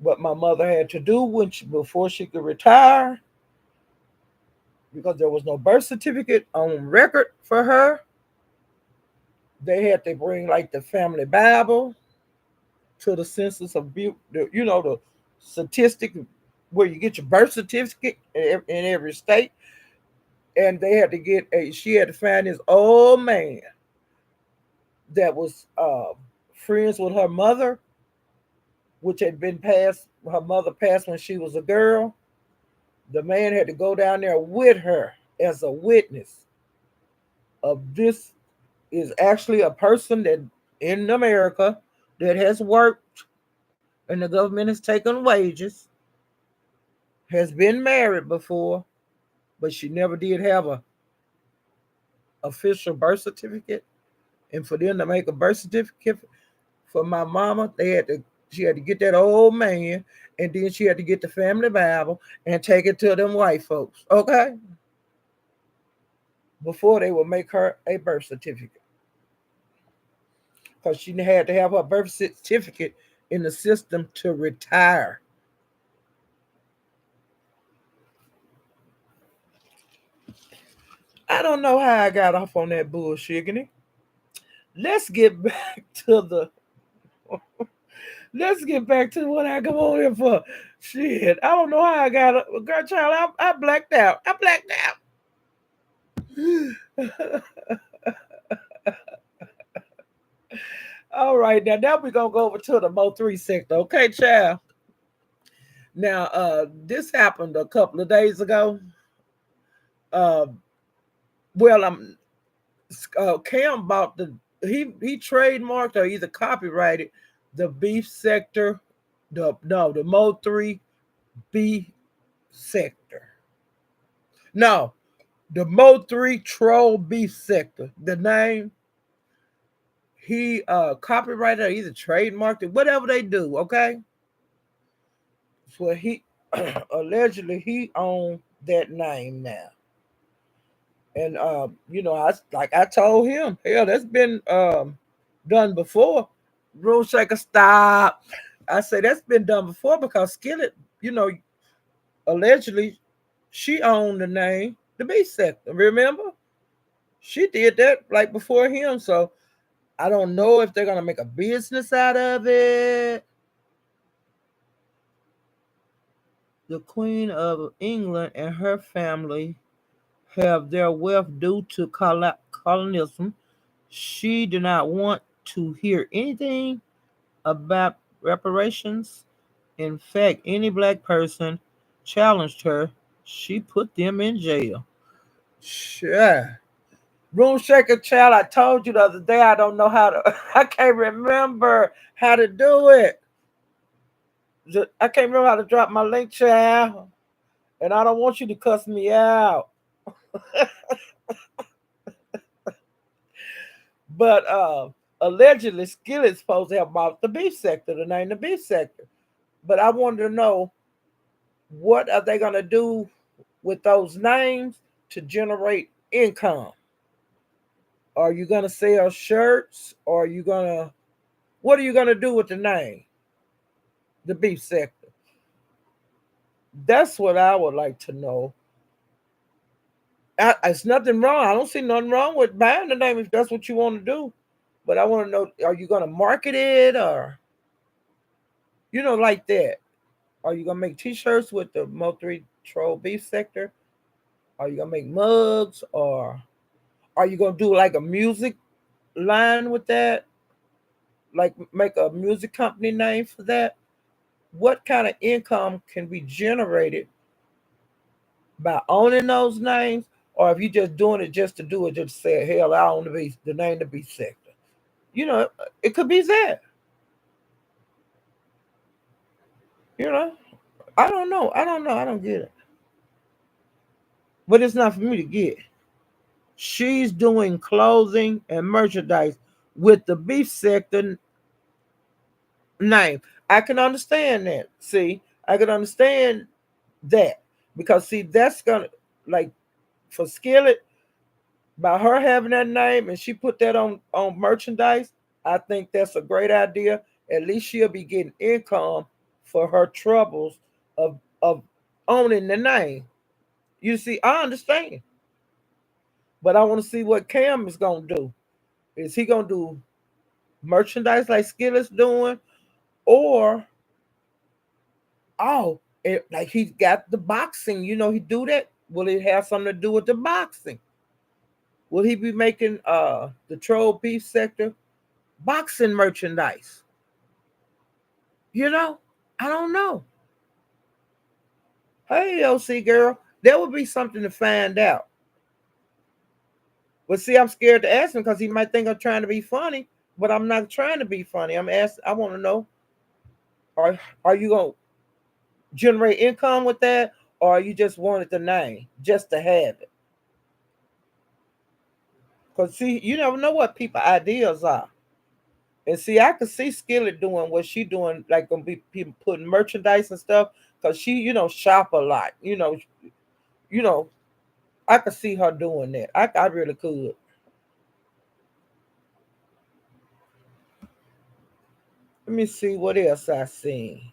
what my mother had to do before she could retire, because there was no birth certificate on record for her, they had to bring like the family Bible to the census of the statistic where you get your birth certificate in every state, and they had to she had to find this old man that was friends with her mother, which had been passed. Her mother passed when she was a girl. The man had to go down there with her as a witness of this is actually a person that in America that has worked and the government has taken wages, has been married before, but she never did have a official birth certificate. And for them to make a birth certificate for my mama, she had to get that old man, and then she had to get the family Bible and take it to them white folks, okay? Before they would make her a birth certificate. Because she had to have her birth certificate in the system to retire. I don't know how I got off on that bullshit. Let's get back to the Let's get back to what I come on here for. Shit, I don't know how I got a girl, child. I blacked out. I blacked out. All right, now we're gonna go over to the Mo3 sector, okay, child. Now, this happened a couple of days ago. Uh, well, Cam bought he trademarked or either copyrighted the beef sector, the Mo 3 B sector. No, the Mo 3 troll beef sector. The name he copyrighted or either trademarked it, whatever they do, okay? So he allegedly he owned that name now. And I told him, hell, that's been done before. Rule shaker, stop. I say that's been done before because Skillet, you know, allegedly she owned the name, the B sector. Remember? She did that like before him. So I don't know if they're gonna make a business out of it. The Queen of England and her family have their wealth due to colonialism. She did not want to hear anything about reparations. In fact, any black person challenged her, she put them in jail. Sure. Room shaker child, I told you the other day I don't know how to I can't remember how to do it. I can't remember how to drop my link, child. And I don't want you to cuss me out. But allegedly Skillet's supposed to have bought the beef sector, the name the beef sector. But I wanted to know, what are they gonna do with those names to generate income? Are you gonna sell shirts? Or are you gonna what are you gonna do with the name? The beef sector. That's what I would like to know. It's nothing wrong. I don't see nothing wrong with buying the name if that's what you want to do. But I want to know, are you gonna market it, or like that? Are you gonna make t-shirts with the Mo3 Troll Beef Sector? Are you gonna make mugs, or are you gonna do like a music line with that? Like make a music company name for that? What kind of income can be generated by owning those names? Or if you just doing it just to do it, just say, hell, I own the name the beef sector. You know, it could be that. You know, I don't know. I don't know. I don't get it. But it's not for me to get. She's doing clothing and merchandise with the beef sector name. I can understand that. See, I can understand that because see, that's gonna like for Skillet, by her having that name and she put that on merchandise. I think that's a great idea. At least she'll be getting income for her troubles of owning the name. You see, I understand, but I want to see what Cam is gonna do. Is he gonna do merchandise like Skillet's doing, or like he's got the boxing? He do that. Will it have something to do with the boxing? Will he be making the troll beef sector boxing merchandise? You know, I don't know. Hey, OC girl, that would be something to find out. But see, I'm scared to ask him because he might think I'm trying to be funny, but I'm not trying to be funny. I want to know, are you gonna generate income with that, or are you just wanted the name just to have it? Because see, you never know what people ideas are. And see, I could see Skillet doing what she doing, like gonna be people putting merchandise and stuff, because she, shop a lot. You know, I could see her doing that. I really could. Let me see what else I seen.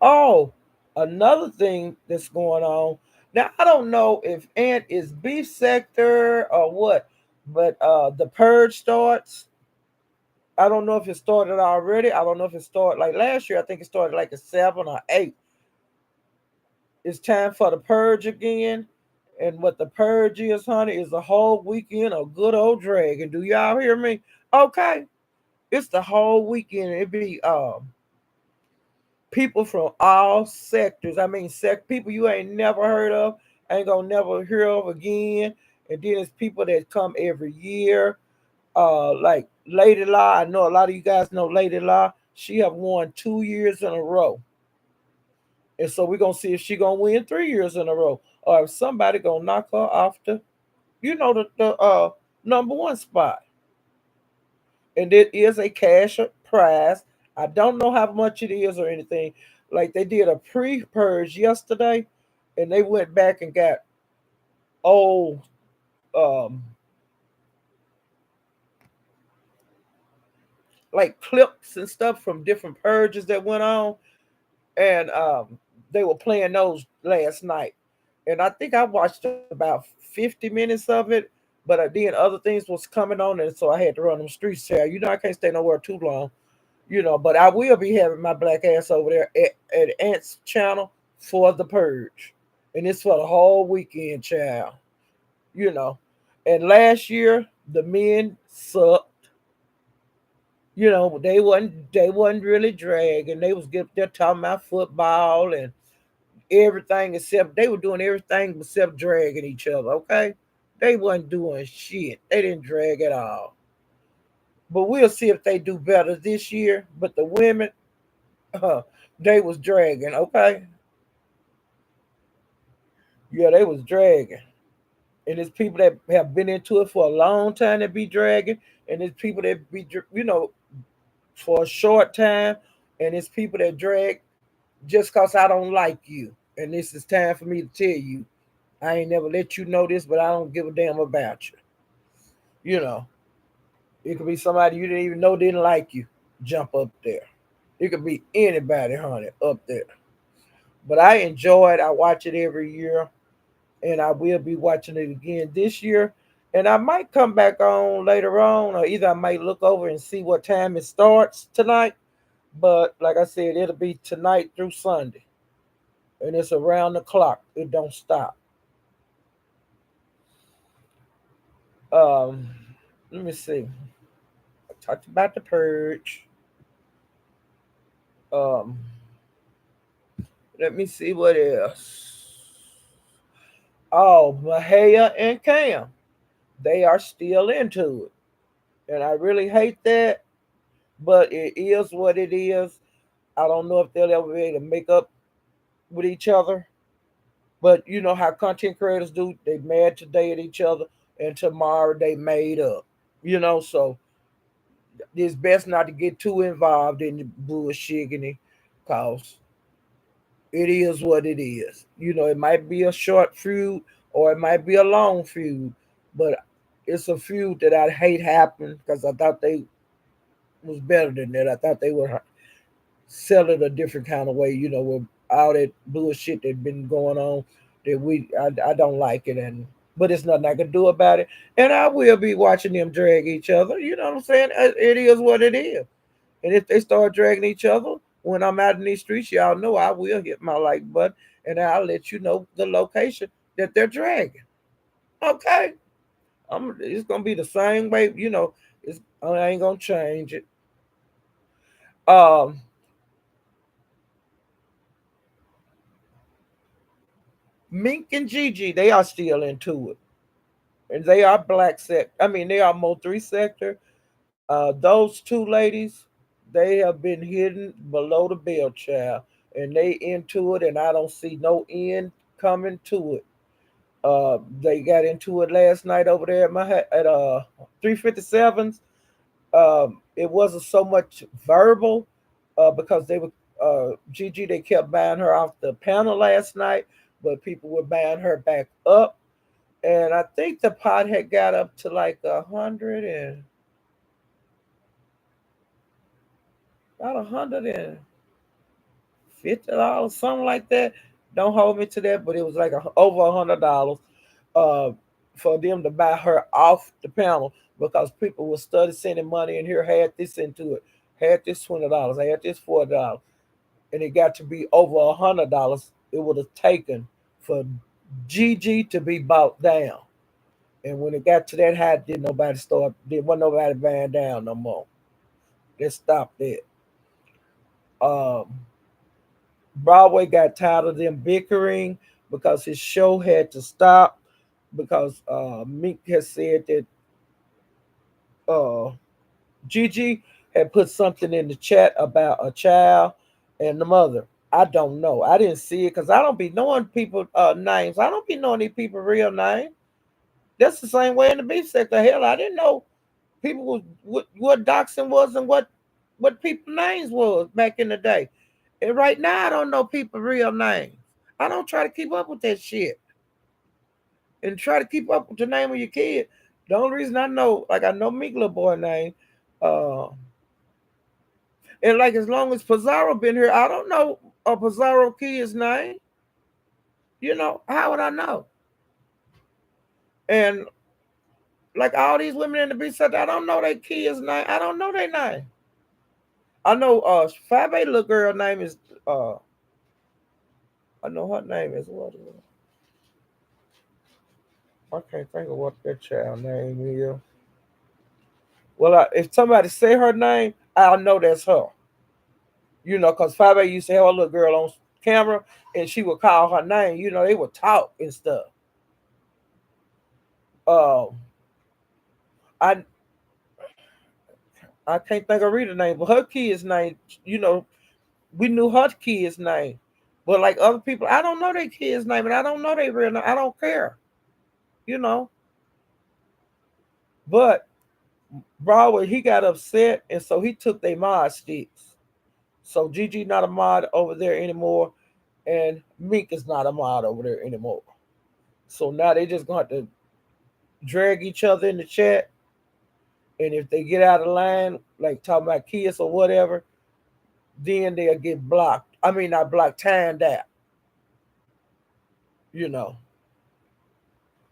Oh, another thing that's going on. Now I don't know if Ant is beef sector or what, but the purge starts. I don't know if it started already. I don't know if it started like last year. I think it started like a 7 or 8. It's time for the purge again. And what the purge is, honey, is a whole weekend of good old dragon. Do y'all hear me? Okay. It's the whole weekend. It be people from all sectors. I mean, people you ain't never heard of, ain't gonna never hear of again. And then there's people that come every year. Like Lady La, I know a lot of you guys know Lady La. She have won 2 years in a row, and so we're gonna see if she gonna win 3 years in a row, or if somebody gonna knock her off the number one spot. And it is a cash prize. I don't know how much it is or anything. Like they did a pre-purge yesterday, and they went back and got old um like clips and stuff from different purges that went on, and they were playing those last night. And I think I watched about 50 minutes of it, but then other things was coming on, and so I had to run them streets. Here, I can't stay nowhere too long. But I will be having my black ass over there at Ant's channel for the purge, and it's for the whole weekend, child. You know, and last year the men sucked. They wasn't really dragging. They was they're talking about football and everything except they were doing everything except dragging each other. Okay, they wasn't doing shit. They didn't drag at all. But we'll see if they do better this year. But the women, they was dragging. Okay, yeah, they was dragging. And there's people that have been into it for a long time that be dragging, and there's people that be for a short time, and it's people that drag just cause I don't like you. And this is time for me to tell you, I ain't never let you know this, but I don't give a damn about you. You know, it could be somebody you didn't even know didn't like you. Jump up there. It could be anybody, honey, up there. But I enjoy it. I watch it every year, and I will be watching it again this year. And I might come back on later on, or either I might look over and see what time it starts tonight. But like I said, it'll be tonight through Sunday, and it's around the clock. It don't stop. Um, Let me see. I talked about the purge. Um, Let me see what else. Oh, Mahaya and Cam, they are still into it, and I really hate that, but it is what it is. I don't know if they'll ever be able to make up with each other, but you know how content creators do. They mad today at each other, and tomorrow they made up. So it's best not to get too involved in the bullshit, cause it is what it is. It might be a short feud or it might be a long feud, but it's a feud that I hate happened because I thought they was better than that. I thought they would sell it a different kind of way, with all that bullshit that been going on that I don't like it, and but it's nothing I can do about it. And I will be watching them drag each other. You know what I'm saying? It is what it is. And if they start dragging each other when I'm out in these streets, y'all know I will hit my like button and I'll let you know the location that they're dragging. Okay. It's gonna be the same way. I ain't gonna change it. Um, Mink and Gigi, they are still into it, and they are black sect. I mean, they are Mo three sector. Those two ladies, they have been hidden below the bell child, and they into it, and I don't see no end coming to it. They got into it last night over there at 357s. It wasn't so much verbal because they were Gigi. They kept buying her off the panel last night, but people were buying her back up, and I think the pot had got up to like 150, something like that. Don't hold me to that, but it was like over $100 uh, for them to buy her off the panel because people were study sending money in here, had this into it, had this $20, had this $40, and it got to be over $100. It would have taken for GG to be bought down. And when it got to that high, wasn't nobody buying down no more. They stopped it. Um, Broadway got tired of them bickering because his show had to stop because Meek has said that uh, Gigi had put something in the chat about a child and the mother. I don't know. I didn't see it because I don't be knowing people names. I don't be knowing these people real names. That's the same way in the beef sector. Hell, I didn't know people was what doxing was and what people names was back in the day. And right now, I don't know people real names. I don't try to keep up with that shit and try to keep up with the name of your kid. The only reason I know, like I know Meek little boy name, uh, and like as long as Pizarro been here, I don't know a Pizarro kid's name. How would I know? And like all these women in the beach sector, I don't know their kids' name. I don't know their name. I know 5A little girl name is uh I know her name is what I can't think of what that child name is. Well, if somebody say her name, I'll know that's her. Because 5A used to have a little girl on camera and she would call her name. They would talk and stuff. Um, I I can't think of Rita's name, but her kid's name, you know, we knew her kid's name. But like other people, I don't know their kid's name and I don't know their real name. I don't care, you know. But Broadway, he got upset and so he took their mod sticks. So Gigi not a mod over there anymore, and Meek is not a mod over there anymore. So now they just gonna have to drag each other in the chat, and if they get out of line, like talking about kids or whatever, then they'll get blocked. I mean, not blocked, timed out, you know.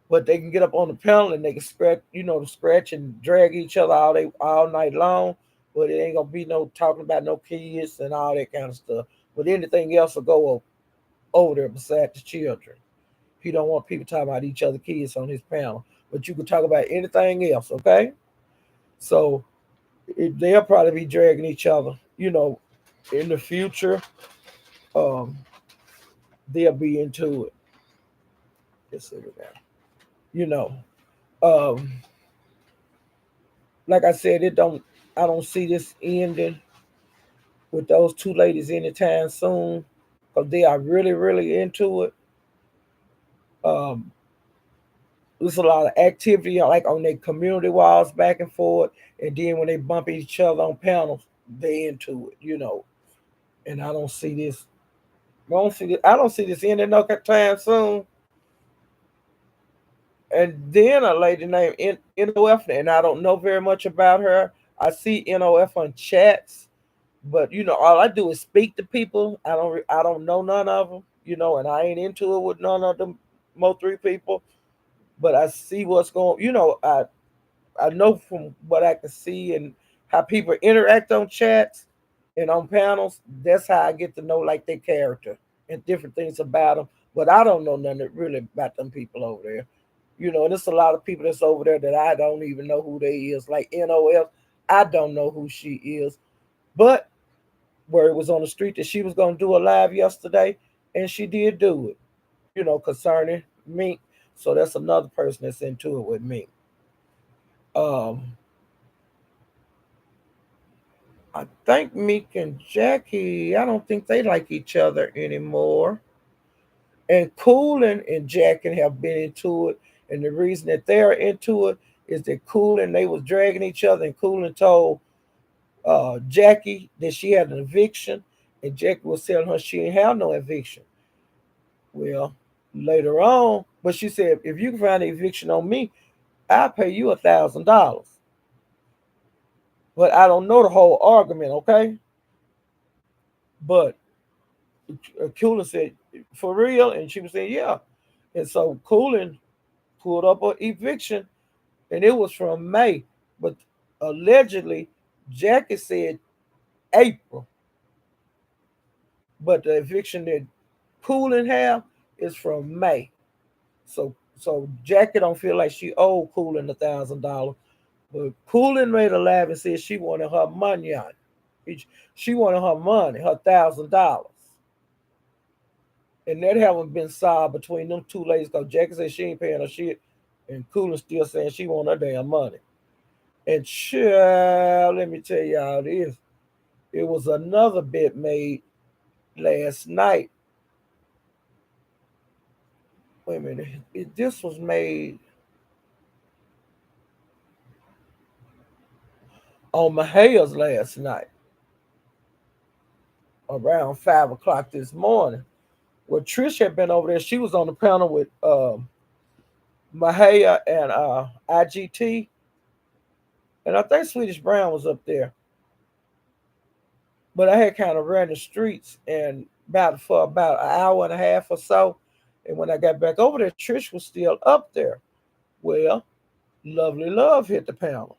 But they can get up on the panel and they can scratch and drag each other all night long. But it ain't gonna be no talking about no kids and all that kind of stuff. But anything else will go over there beside the children. He don't want people talking about each other kids on his panel. But you can talk about anything else, okay? So they'll probably be dragging each other, in the future. Um, they'll be into it. Let's see it now. You know, um, like I said, I don't see this ending with those two ladies anytime soon because they are really, really into it. Um, there's a lot of activity like on their community walls back and forth, and then when they bump each other on panels, they into it. And I don't see this. I don't see this ending no time soon. And then a lady named NOF, and I don't know very much about her. I see NOF on chats, but all I do is speak to people. I don't know none of them, and I ain't into it with none of them mo three people. But I see what's going. I know from what I can see and how people interact on chats and on panels. That's how I get to know like their character and different things about them. But I don't know nothing really about them people over there. And there's a lot of people that's over there that I don't even know who they is. Like NOF, I don't know who she is. But where it was on the street that she was going to do a live yesterday, and she did do it, concerning me. So that's another person that's into it with me. Um, I think Meek and Jackie, I don't think they like each other anymore. And Coolin and Jackie have been into it. And the reason that they're into it is that Coolin, they was dragging each other, and Coolin told Jackie that she had an eviction, and Jackie was telling her she didn't have no eviction. Well, later on, but she said, if you can find an eviction on me, I'll pay you $1,000. But I don't know the whole argument, okay? But Coolin said, for real? And she was saying, yeah. And so Coolin pulled up an eviction, and it was from May. But allegedly, Jackie said April. But the eviction that Coolin have is from May. So Jackie don't feel like she owed Coolin $1,000. But Coolin made a laugh and said she wanted her money on it. She wanted her money, her $1,000. And that haven't been solved between them two ladies because Jackie said she ain't paying her shit. And Cooler still saying she want her damn money. And child, let me tell y'all this. It was another bet made last night. Wait a minute. This was made on Mahaya's last night, around 5 o'clock this morning. Well, Trish had been over there. She was on the panel with Mahaya and IGT, and I think Swedish Brown was up there. But I had kind of ran the streets and about an hour and a half or so. And when I got back over there, Trish was still up there. Well, Lovely Love hit the panel,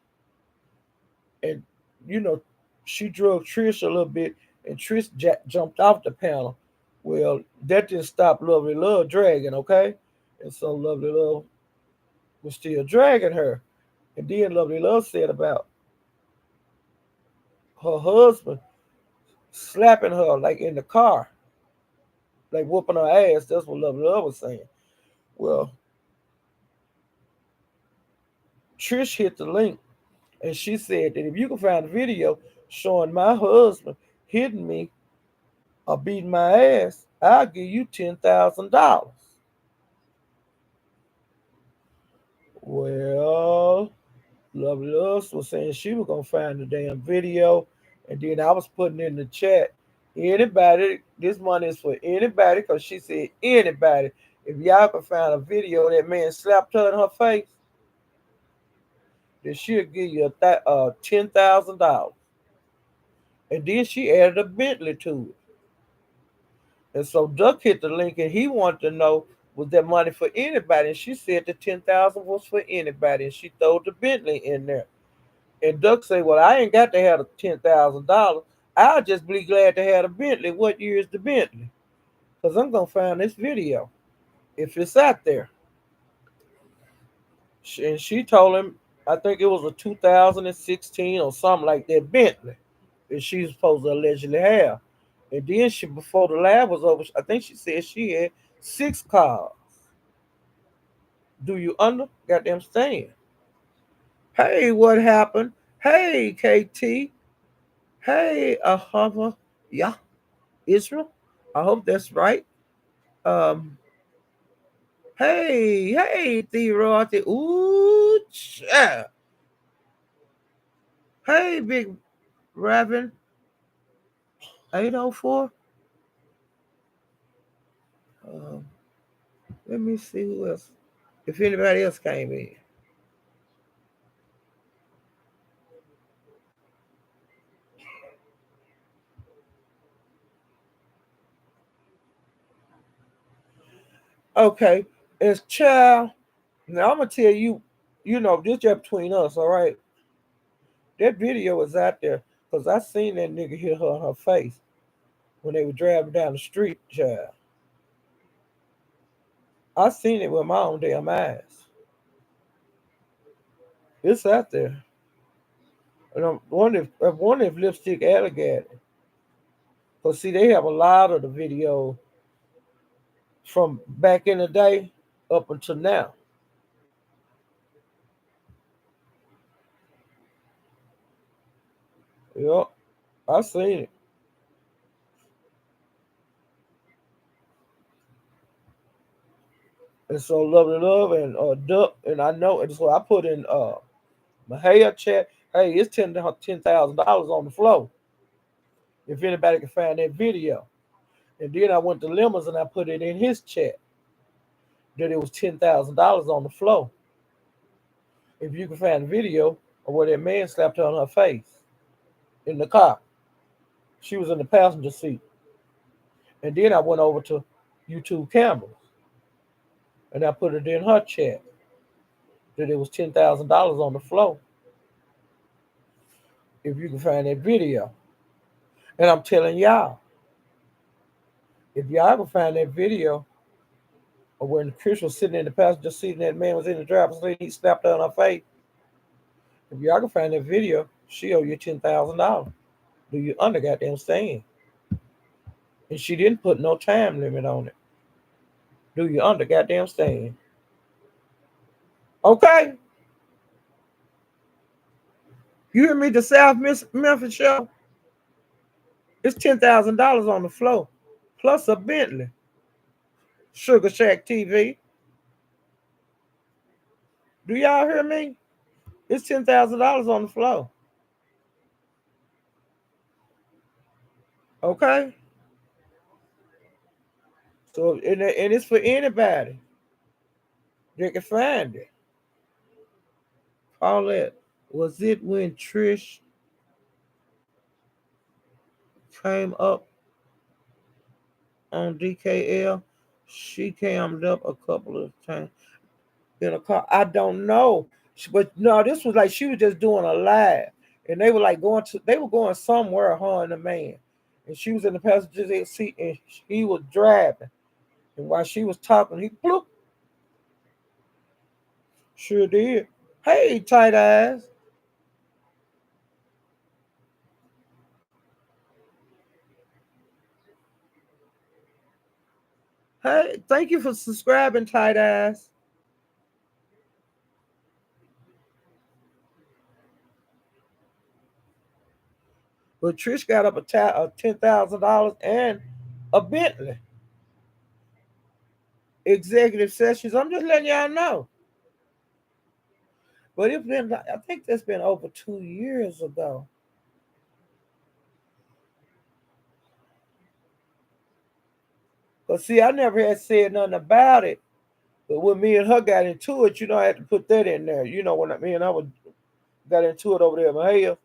and you know, she drug Trish a little bit, and Trish jumped off the panel. Well, that didn't stop Lovely Love dragging, okay? And so Lovely Love was still dragging her. And then Lovely Love said about her husband slapping her like in the car, like whooping her ass. That's what Lovely Love was saying. Well, Trish hit the link and she said that if you can find a video showing my husband hitting me or beating my ass, I'll give you $10,000. Well, Lovely Love was saying she was gonna find the damn video, and then I was putting in the chat, anybody, this money is for anybody, because she said anybody. If y'all can find a video that man slapped her in her face, then she'll give you $10,000. And then she added a Bentley to it. And so Duck hit the link and he wanted to know, was that money for anybody? And she said the 10,000 was for anybody. And she threw the Bentley in there. And Duck said, well, I ain't got to have the $10,000. I'll just be glad to have the Bentley. What year is the Bentley? Because I'm going to find this video if it's out there. And she told him, I think it was a 2016 or something like that Bentley that she's supposed to allegedly have. And then she, before the lab was over, I think she said she had 6 cars. Do you goddamn stand? Hey, what happened? Hey, KT. Hey, Ahava. Yeah, Israel. I hope that's right. Um, hey, Therote. Ooh, yeah. Hey, Big Raven. 804. Um, let me see who else. If anybody else came in. Okay, it's child. Now I'm gonna tell you, this just between us, all right? That video is out there because I seen that nigga hit her in her face when they were driving down the street, child. I seen it with my own damn eyes. It's out there. And I'm wondering if Lipstick Alligator. Because see, they have a lot of the video from back in the day up until now. Yep, I seen it. And so Lovely Love and Duck, and I know, and so I put in my hair chat. Hey, it's $10,000 on the floor. If anybody can find that video. And then I went to Lemons and I put it in his chat that it was $10,000 on the floor. If you can find the video of where that man slapped her on her face in the car. She was in the passenger seat. And then I went over to YouTube cameras and I put it in her chat that it was $10,000 on the floor. If you can find that video. And I'm telling y'all, if y'all can find that video of when Chris was sitting in the passenger seat and that man was in the driver's seat, he slapped her on her face. If y'all can find that video, she owe you $10,000. Do you understand? And she didn't put no time limit on it. Do you understand? Okay, you hear me? The South Memphis show. It's $10,000 on the floor, plus a Bentley. Sugar Shack TV. Do y'all hear me? It's $10,000 on the floor. Okay, so and it's for anybody that can find it. Paulette, was it when Trish came up on DKL? She came up a couple of times in a car. I don't know, but no, this was like she was just doing a live, and they were like they were going somewhere, her and the man, and she was in the passenger seat, and he was driving, and while she was talking, he bloop, sure did. Hey, tight eyes. Hey, thank you for subscribing, tight eyes. But Trish got up a $10,000 and a Bentley executive sessions. I'm just letting y'all know. But it's been, I think that's been over 2 years ago. But see, I never had said nothing about it. But when me and her got into it, I had to put that in there. When me and I got into it over there in Mahia,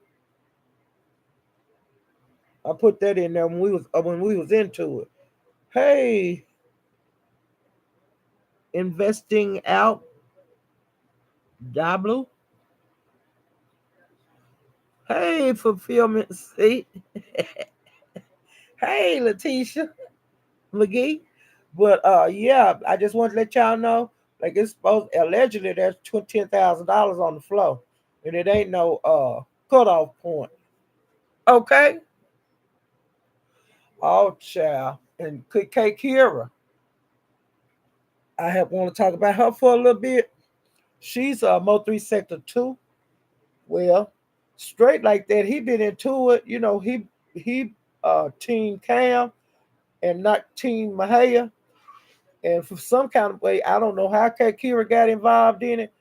I put that in there when we was into it. Hey, investing out, Dablo. Hey, fulfillment seat. Hey, Letitia McGee. But yeah, I just want to let y'all know, like it's supposed allegedly there's $10,000 on the floor, and it ain't no cutoff point. Okay. Oh, child. And K Kira, I have want to talk about her for a little bit. She's a Mo 3 Sector 2. Well, straight like that, he been into it. He Team Cam and not Team Mahaya. And for some kind of way, I don't know how Kira got involved in it,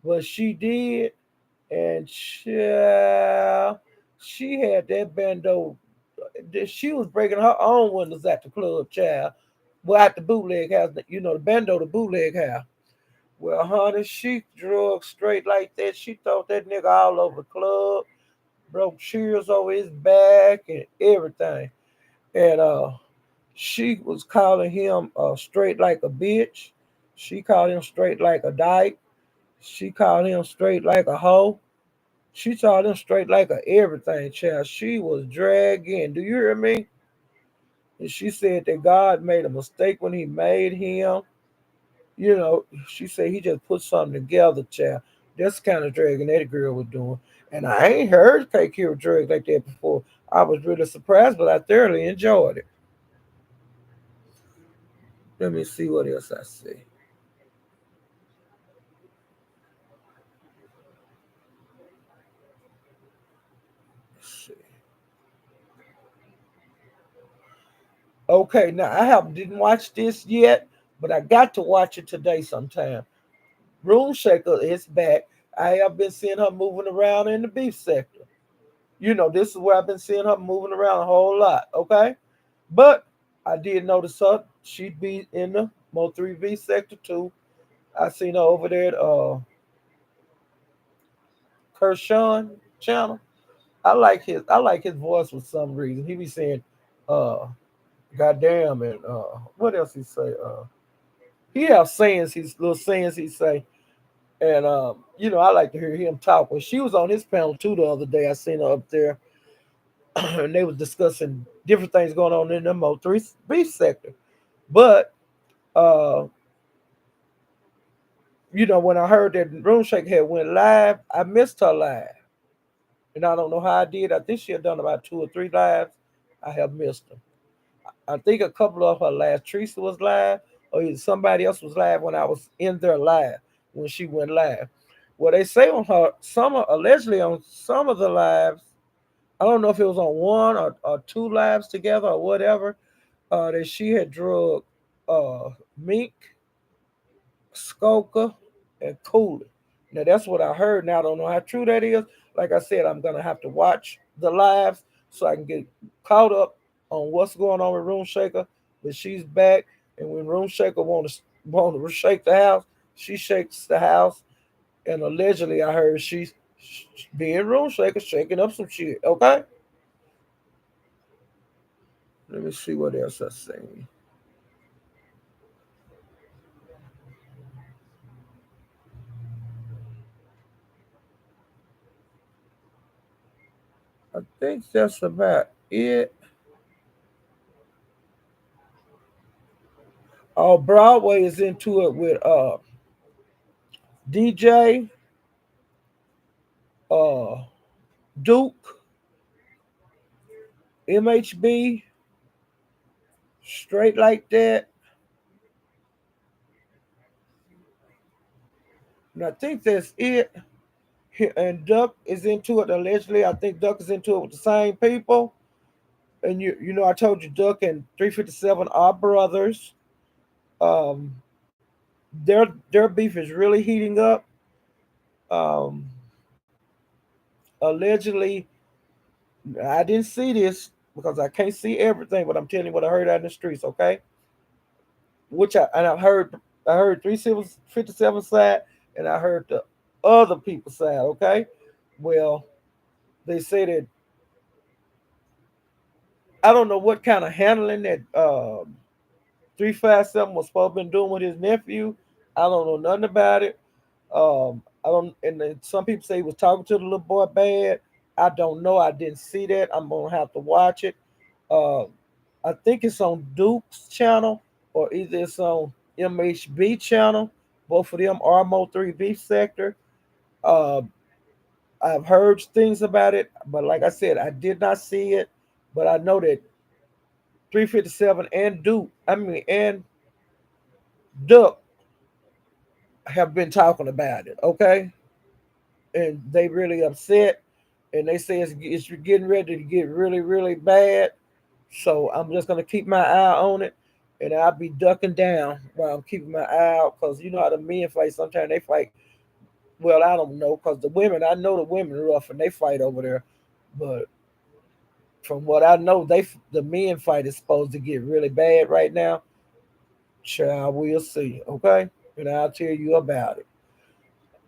but she did. And she had that bando. She was breaking her own windows at the club, child. Well, at the bootleg house, the bando, the bootleg house. Well, honey, she drug straight like that. She thought that nigga all over the club, broke cheers over his back and everything. And she was calling him straight like a bitch. She called him straight like a dyke. She called him straight like a hoe. She called him straight like a everything, child. She was dragging. Do you hear me? And she said that God made a mistake when he made him. She said he just put something together, child. That's the kind of dragging that girl was doing. And I ain't heard K Kira drag like that before. I was really surprised, but I thoroughly enjoyed it. Let me see what else I see. Let's see. Okay, now I have didn't watch this yet, but I got to watch it today sometime. Room Shaker is back. I have been seeing her moving around in the beef sector. This is where I've been seeing her moving around a whole lot. Okay, but I did notice her. She'd be in the Mo 3V sector too. I seen her over there at Kershawn channel. I like his voice for some reason. He be saying uh goddamn and what else he say? He have sayings, his little sayings he say. And I like to hear him talk. When she was on his panel too the other day, I seen her up there and they was discussing different things going on in the Mo 3B sector. But uh, when I heard that Room Shake had went live, I missed her live. And I don't know how I did. I think she had done about 2 or 3 lives. I have missed them. I think a couple of her lives, Teresa was live, or either somebody else was live when I was in their live. when she went live. Well, they say on her some allegedly on some of the lives, I don't know if it was on one or two lives together or whatever, that she had drugged Mink, Skoka, and Cooley. Now that's what I heard. Now I don't know how true that is. Like I said, I'm gonna have to watch the lives so I can get caught up on what's going on with Room Shaker. But she's back, and when Room Shaker want to shake the house, she shakes the house. And allegedly, I heard she's being Room Shaker, shaking up some shit. Okay, let me see what else I seen. I think that's about it. Oh, Broadway is into it with DJ, uh Duke, MHB, straight like that. And I think that's it. And Duck is into it allegedly. I think Duck is into it with the same people. And you know, I told you Duck and 357 are brothers. Um, their beef is really heating up. Um, allegedly, I didn't see this because I can't see everything, but I'm telling you what I heard out in the streets. Okay, which I heard 357 side, and I heard the other people's side. Okay, well, they say that I don't know what kind of handling that 357 was supposed to be doing with his nephew. I don't know nothing about it. I don't, and then some people say he was talking to the little boy bad. I don't know. I didn't see that. I'm gonna have to watch it. Uh, I think it's on Duke's channel or either it's on MHB channel. Both of them are Mo3 Beef Sector. Uh, I've heard things about it, but like I said, I did not see it. But I know that 357 and and Duke have been talking about it. Okay, and they really upset, and they say it's getting ready to get really really bad. So I'm just gonna keep my eye on it, and I'll be ducking down while I'm keeping my eye out, because you know how the men fight. Sometimes they fight. Well, I don't know, because the women, I know the women are rough and they fight over there, but from what I know, the men fight is supposed to get really bad right now. Child, we'll see. Okay, and I'll tell you about it.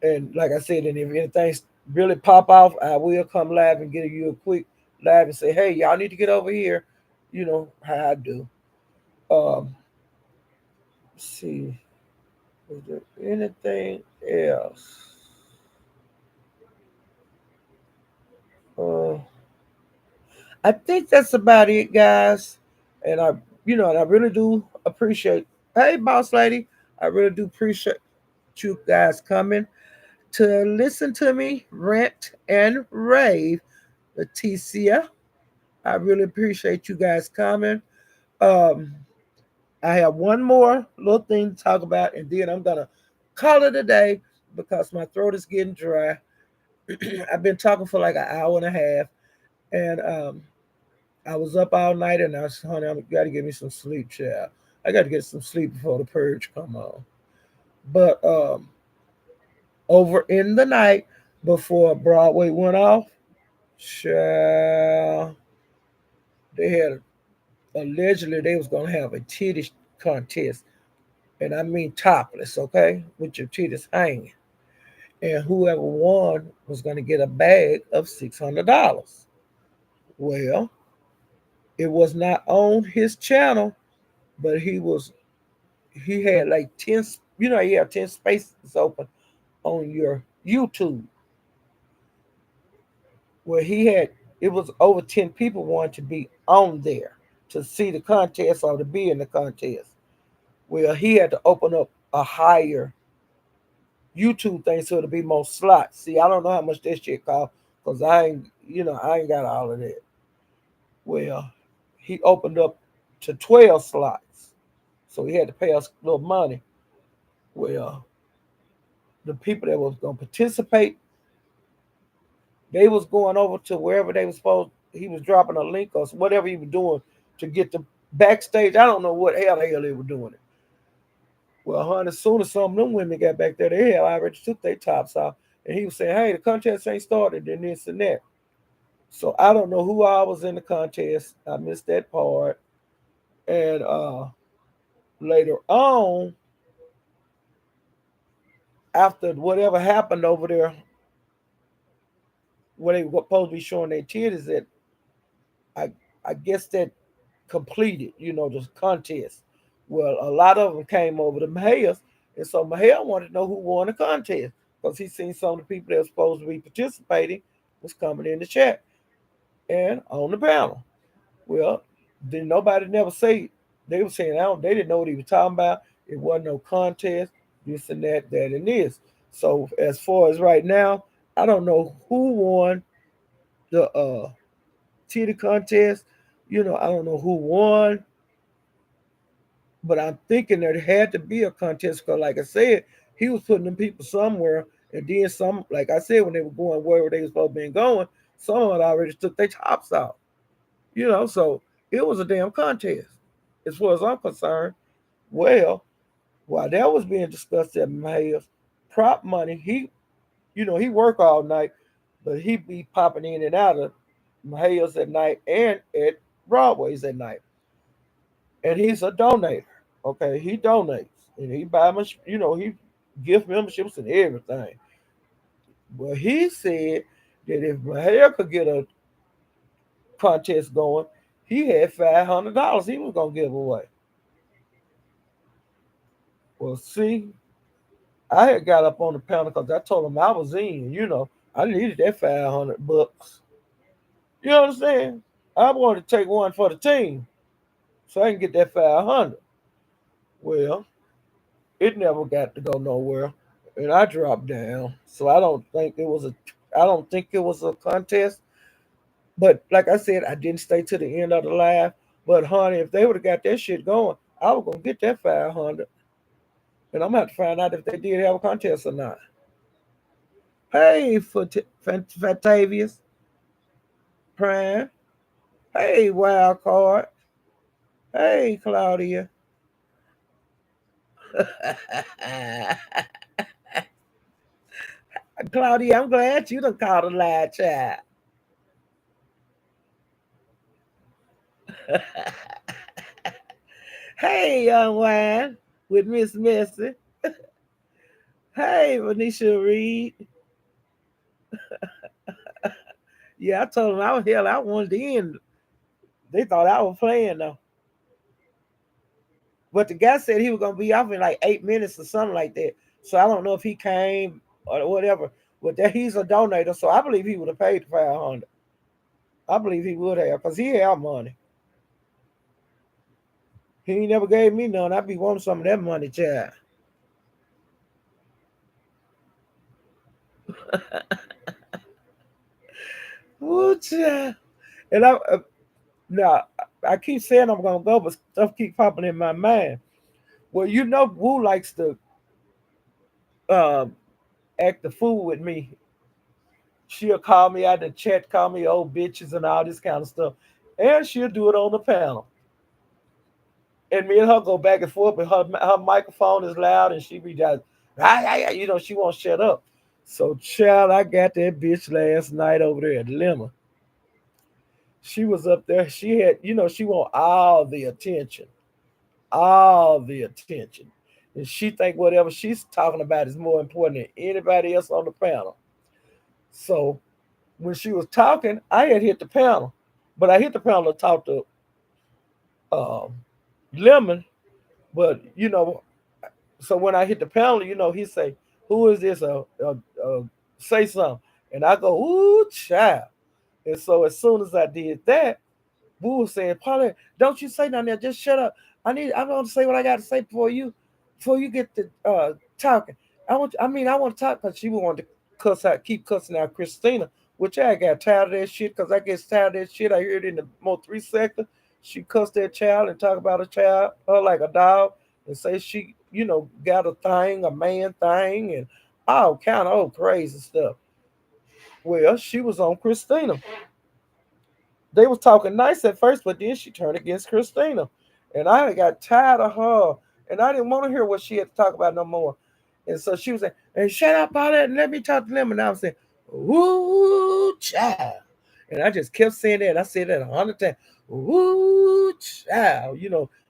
And like I said, and if anything really pop off, I will come live and give you a quick live and say, hey, y'all need to get over here. You know how I do. Um, let's see, is there anything else? Uh, I think that's about it, guys. And and I really do appreciate. Hey, boss lady, I really do appreciate you guys coming to listen to me rant and rave. Leticia, I really appreciate you guys coming. Um, I have one more little thing to talk about, and then I'm gonna call it a day because my throat is getting dry. I've been talking for like an hour and a half, and I was up all night, and I said, "Honey, I got to get me some sleep, child. I got to get some sleep before the purge come on." But over in the night before Broadway went off, child, they had allegedly they was gonna have a titty contest, and I mean topless, okay, with your titties hanging, and whoever won was gonna get a bag of $600. Well, it was not on his channel, but he had like 10, you know, you have 10 spaces open on your YouTube, where he had, it was over 10 people wanted to be on there to see the contest or to be in the contest. Well, he had to open up a higher YouTube thing so it'll be more slots. See, I don't know how much that shit cost because I ain't got all of that. Well, he opened up to 12 slots. So he had to pay us a little money. Well, the people that was gonna participate, they was going over to wherever they was supposed. He was dropping a link or whatever he was doing to get the backstage. I don't know what hell they were doing it. Well, honey, as soon as some of them women got back there, they had already took their tops off, and he was saying, "Hey, the contest ain't started," and this and that. So I don't know who I was in the contest. I missed that part. And later on, after whatever happened over there, where they were supposed to be showing their titties, that I I guess that completed, the contest. Well, a lot of them came over to Maha's, and so Mahal wanted to know who won the contest because he seen some of the people that were supposed to be participating was coming in the chat and on the panel. Well, then nobody never say they were saying I don't, they didn't know what he was talking about. It wasn't no contest, this and that, that and this. So as far as right now, I don't know who won the titty contest. I don't know who won, but I'm thinking there had to be a contest because, like I said, he was putting them people somewhere, and then some, like I said, when they were going wherever they were supposed to be going, some of them already took their tops off. So it was a damn contest. As far as I'm concerned, well, while that was being discussed at Mayor's, prop money, he work all night, but he be popping in and out of Mayor's at night and at Broadway's at night. And he's a donator. Okay, he donates and he buy much, he gift memberships and everything. Well, he said that if Mayor could get a contest going, he had $500 he was gonna give away. Well, see, I had got up on the panel because I told him I was in. I needed that $500. You understand? I wanted to take one for the team so I can get that 500. Well, it never got to go nowhere, and I dropped down. So I don't think it was a contest. But like I said, I didn't stay to the end of the live. But honey, if they would have got that shit going, I was gonna get that 500, and I'm gonna have to find out if they did have a contest or not. Hey, Fatavius Prime. Hey, Wild Card. Hey, Claudia. Claudia, I'm glad you done caught a live chat. Hey, Young Wine with Miss Missy. Hey, Venetia Reed. Yeah, I told them I was hell. I wanted to end. They thought I was playing though. But the guy said he was gonna be off in like 8 minutes or something like that. So I don't know if he came or whatever. But that he's a donator, so I believe he would have paid the 500. I believe he would have, cause he had money. He ain't never gave me none. I be wanting some of that money, child. Ooh, child. And now I keep saying I'm gonna go, but stuff keep popping in my mind. Well, Wu likes to um, act the fool with me. She'll call me out in the chat, call me old bitches and all this kind of stuff, and she'll do it on the panel. And me and her go back and forth, and her microphone is loud, and she be just, she won't shut up. So, child, I got that bitch last night over there at Lemon. She was up there. She had, she want all the attention, and she think whatever she's talking about is more important than anybody else on the panel. So, when she was talking, I had hit the panel, but I hit the panel to talk to um, Lemon. But so when I hit the panel, he say, "Who is this?" Say something, and I go, "Ooh, child!" And so as soon as I did that, Boo was saying, "Polly, don't you say nothing there. Just shut up. I want to say what I got to say before you get to talking. I want to talk because she wanted to keep cussing out Christina, which I got tired of that shit because I get tired of that shit. I heard it in the Mo 3 sector. She cussed that child and talk about a child, her like a dog, and say she, got a thing, a man thing, and All kind of old crazy stuff. Well, she was on Christina. They was talking nice at first, but then she turned against Christina. And I got tired of her. And I didn't want to hear what she had to talk about no more. And so she was saying, "Hey, shut up all that and let me talk to them." And I was saying, "Woo child." And I just kept saying that. And I said that 100 times. "Woo child,"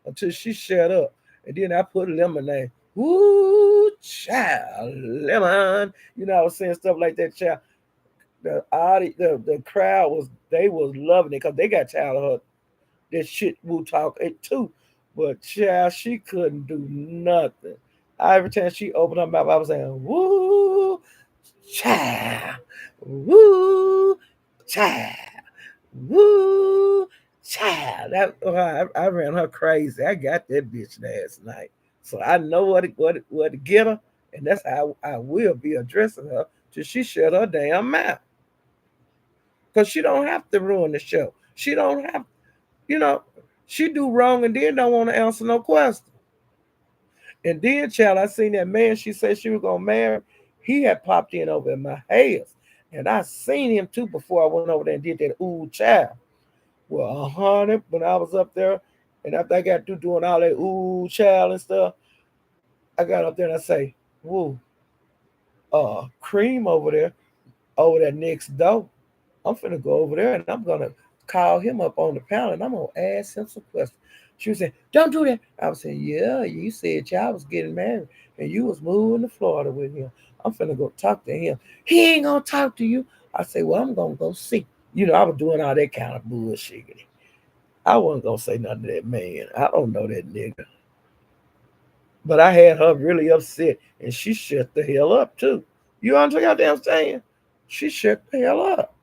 until she shut up. And then I put lemonade. "Woo child, lemon." I was saying stuff like that, child. The crowd was loving it because they got tired of her that shit Wu talk it too. But child, she couldn't do nothing. Every time she opened her mouth, I was saying, "Woo, child, woo, child, woo, child." I ran her crazy. I got that bitch last night, so I know what to get her, and that's how I will be addressing her till she shut her damn mouth. Cause she don't have to ruin the show. She don't have, you know, she do wrong and then don't want to answer no question. And then, child, I seen that man she said she was gonna marry. He had popped in over in my house, and I seen him too before I went over there and did that ooh child. Well, 100 when I was up there, and after I got through doing all that ooh child and stuff, I got up there and I say, "Woo, cream over there next door. I'm finna go over there and I'm gonna call him up on the panel and I'm gonna ask him some questions." She was saying, "Don't do that." I was saying, "Yeah, you said y'all was getting married and you was moving to Florida with him. I'm finna go talk to him. He ain't gonna talk to you." I said, "Well, I'm gonna go see." I was doing all that kind of bullshit. I wasn't gonna say nothing to that man. I don't know that nigga. But I had her really upset and she shut the hell up too. You understand what I'm saying? She shut the hell up.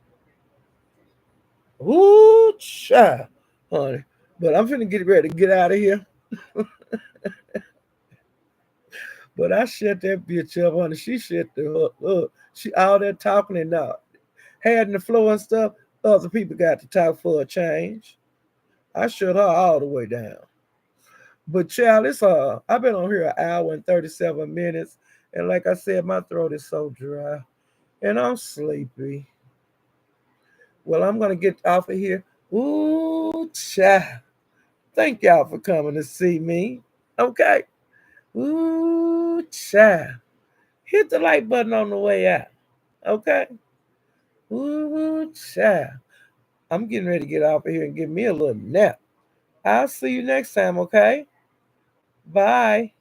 Ooh, child, honey. But I'm finna get ready to get out of here. But I shut that bitch up, honey. She shut the up. She all that talking and not had the floor and stuff. Other people got to talk for a change. I shut her all the way down. But child, it's I've been on here an hour and 37 minutes, and like I said, my throat is so dry, and I'm sleepy. Well, I'm gonna get off of here. Ooh, child. Thank y'all for coming to see me. Okay. Ooh, child. Hit the like button on the way out. Okay. Ooh, child. I'm getting ready to get off of here and give me a little nap. I'll see you next time, okay? Bye.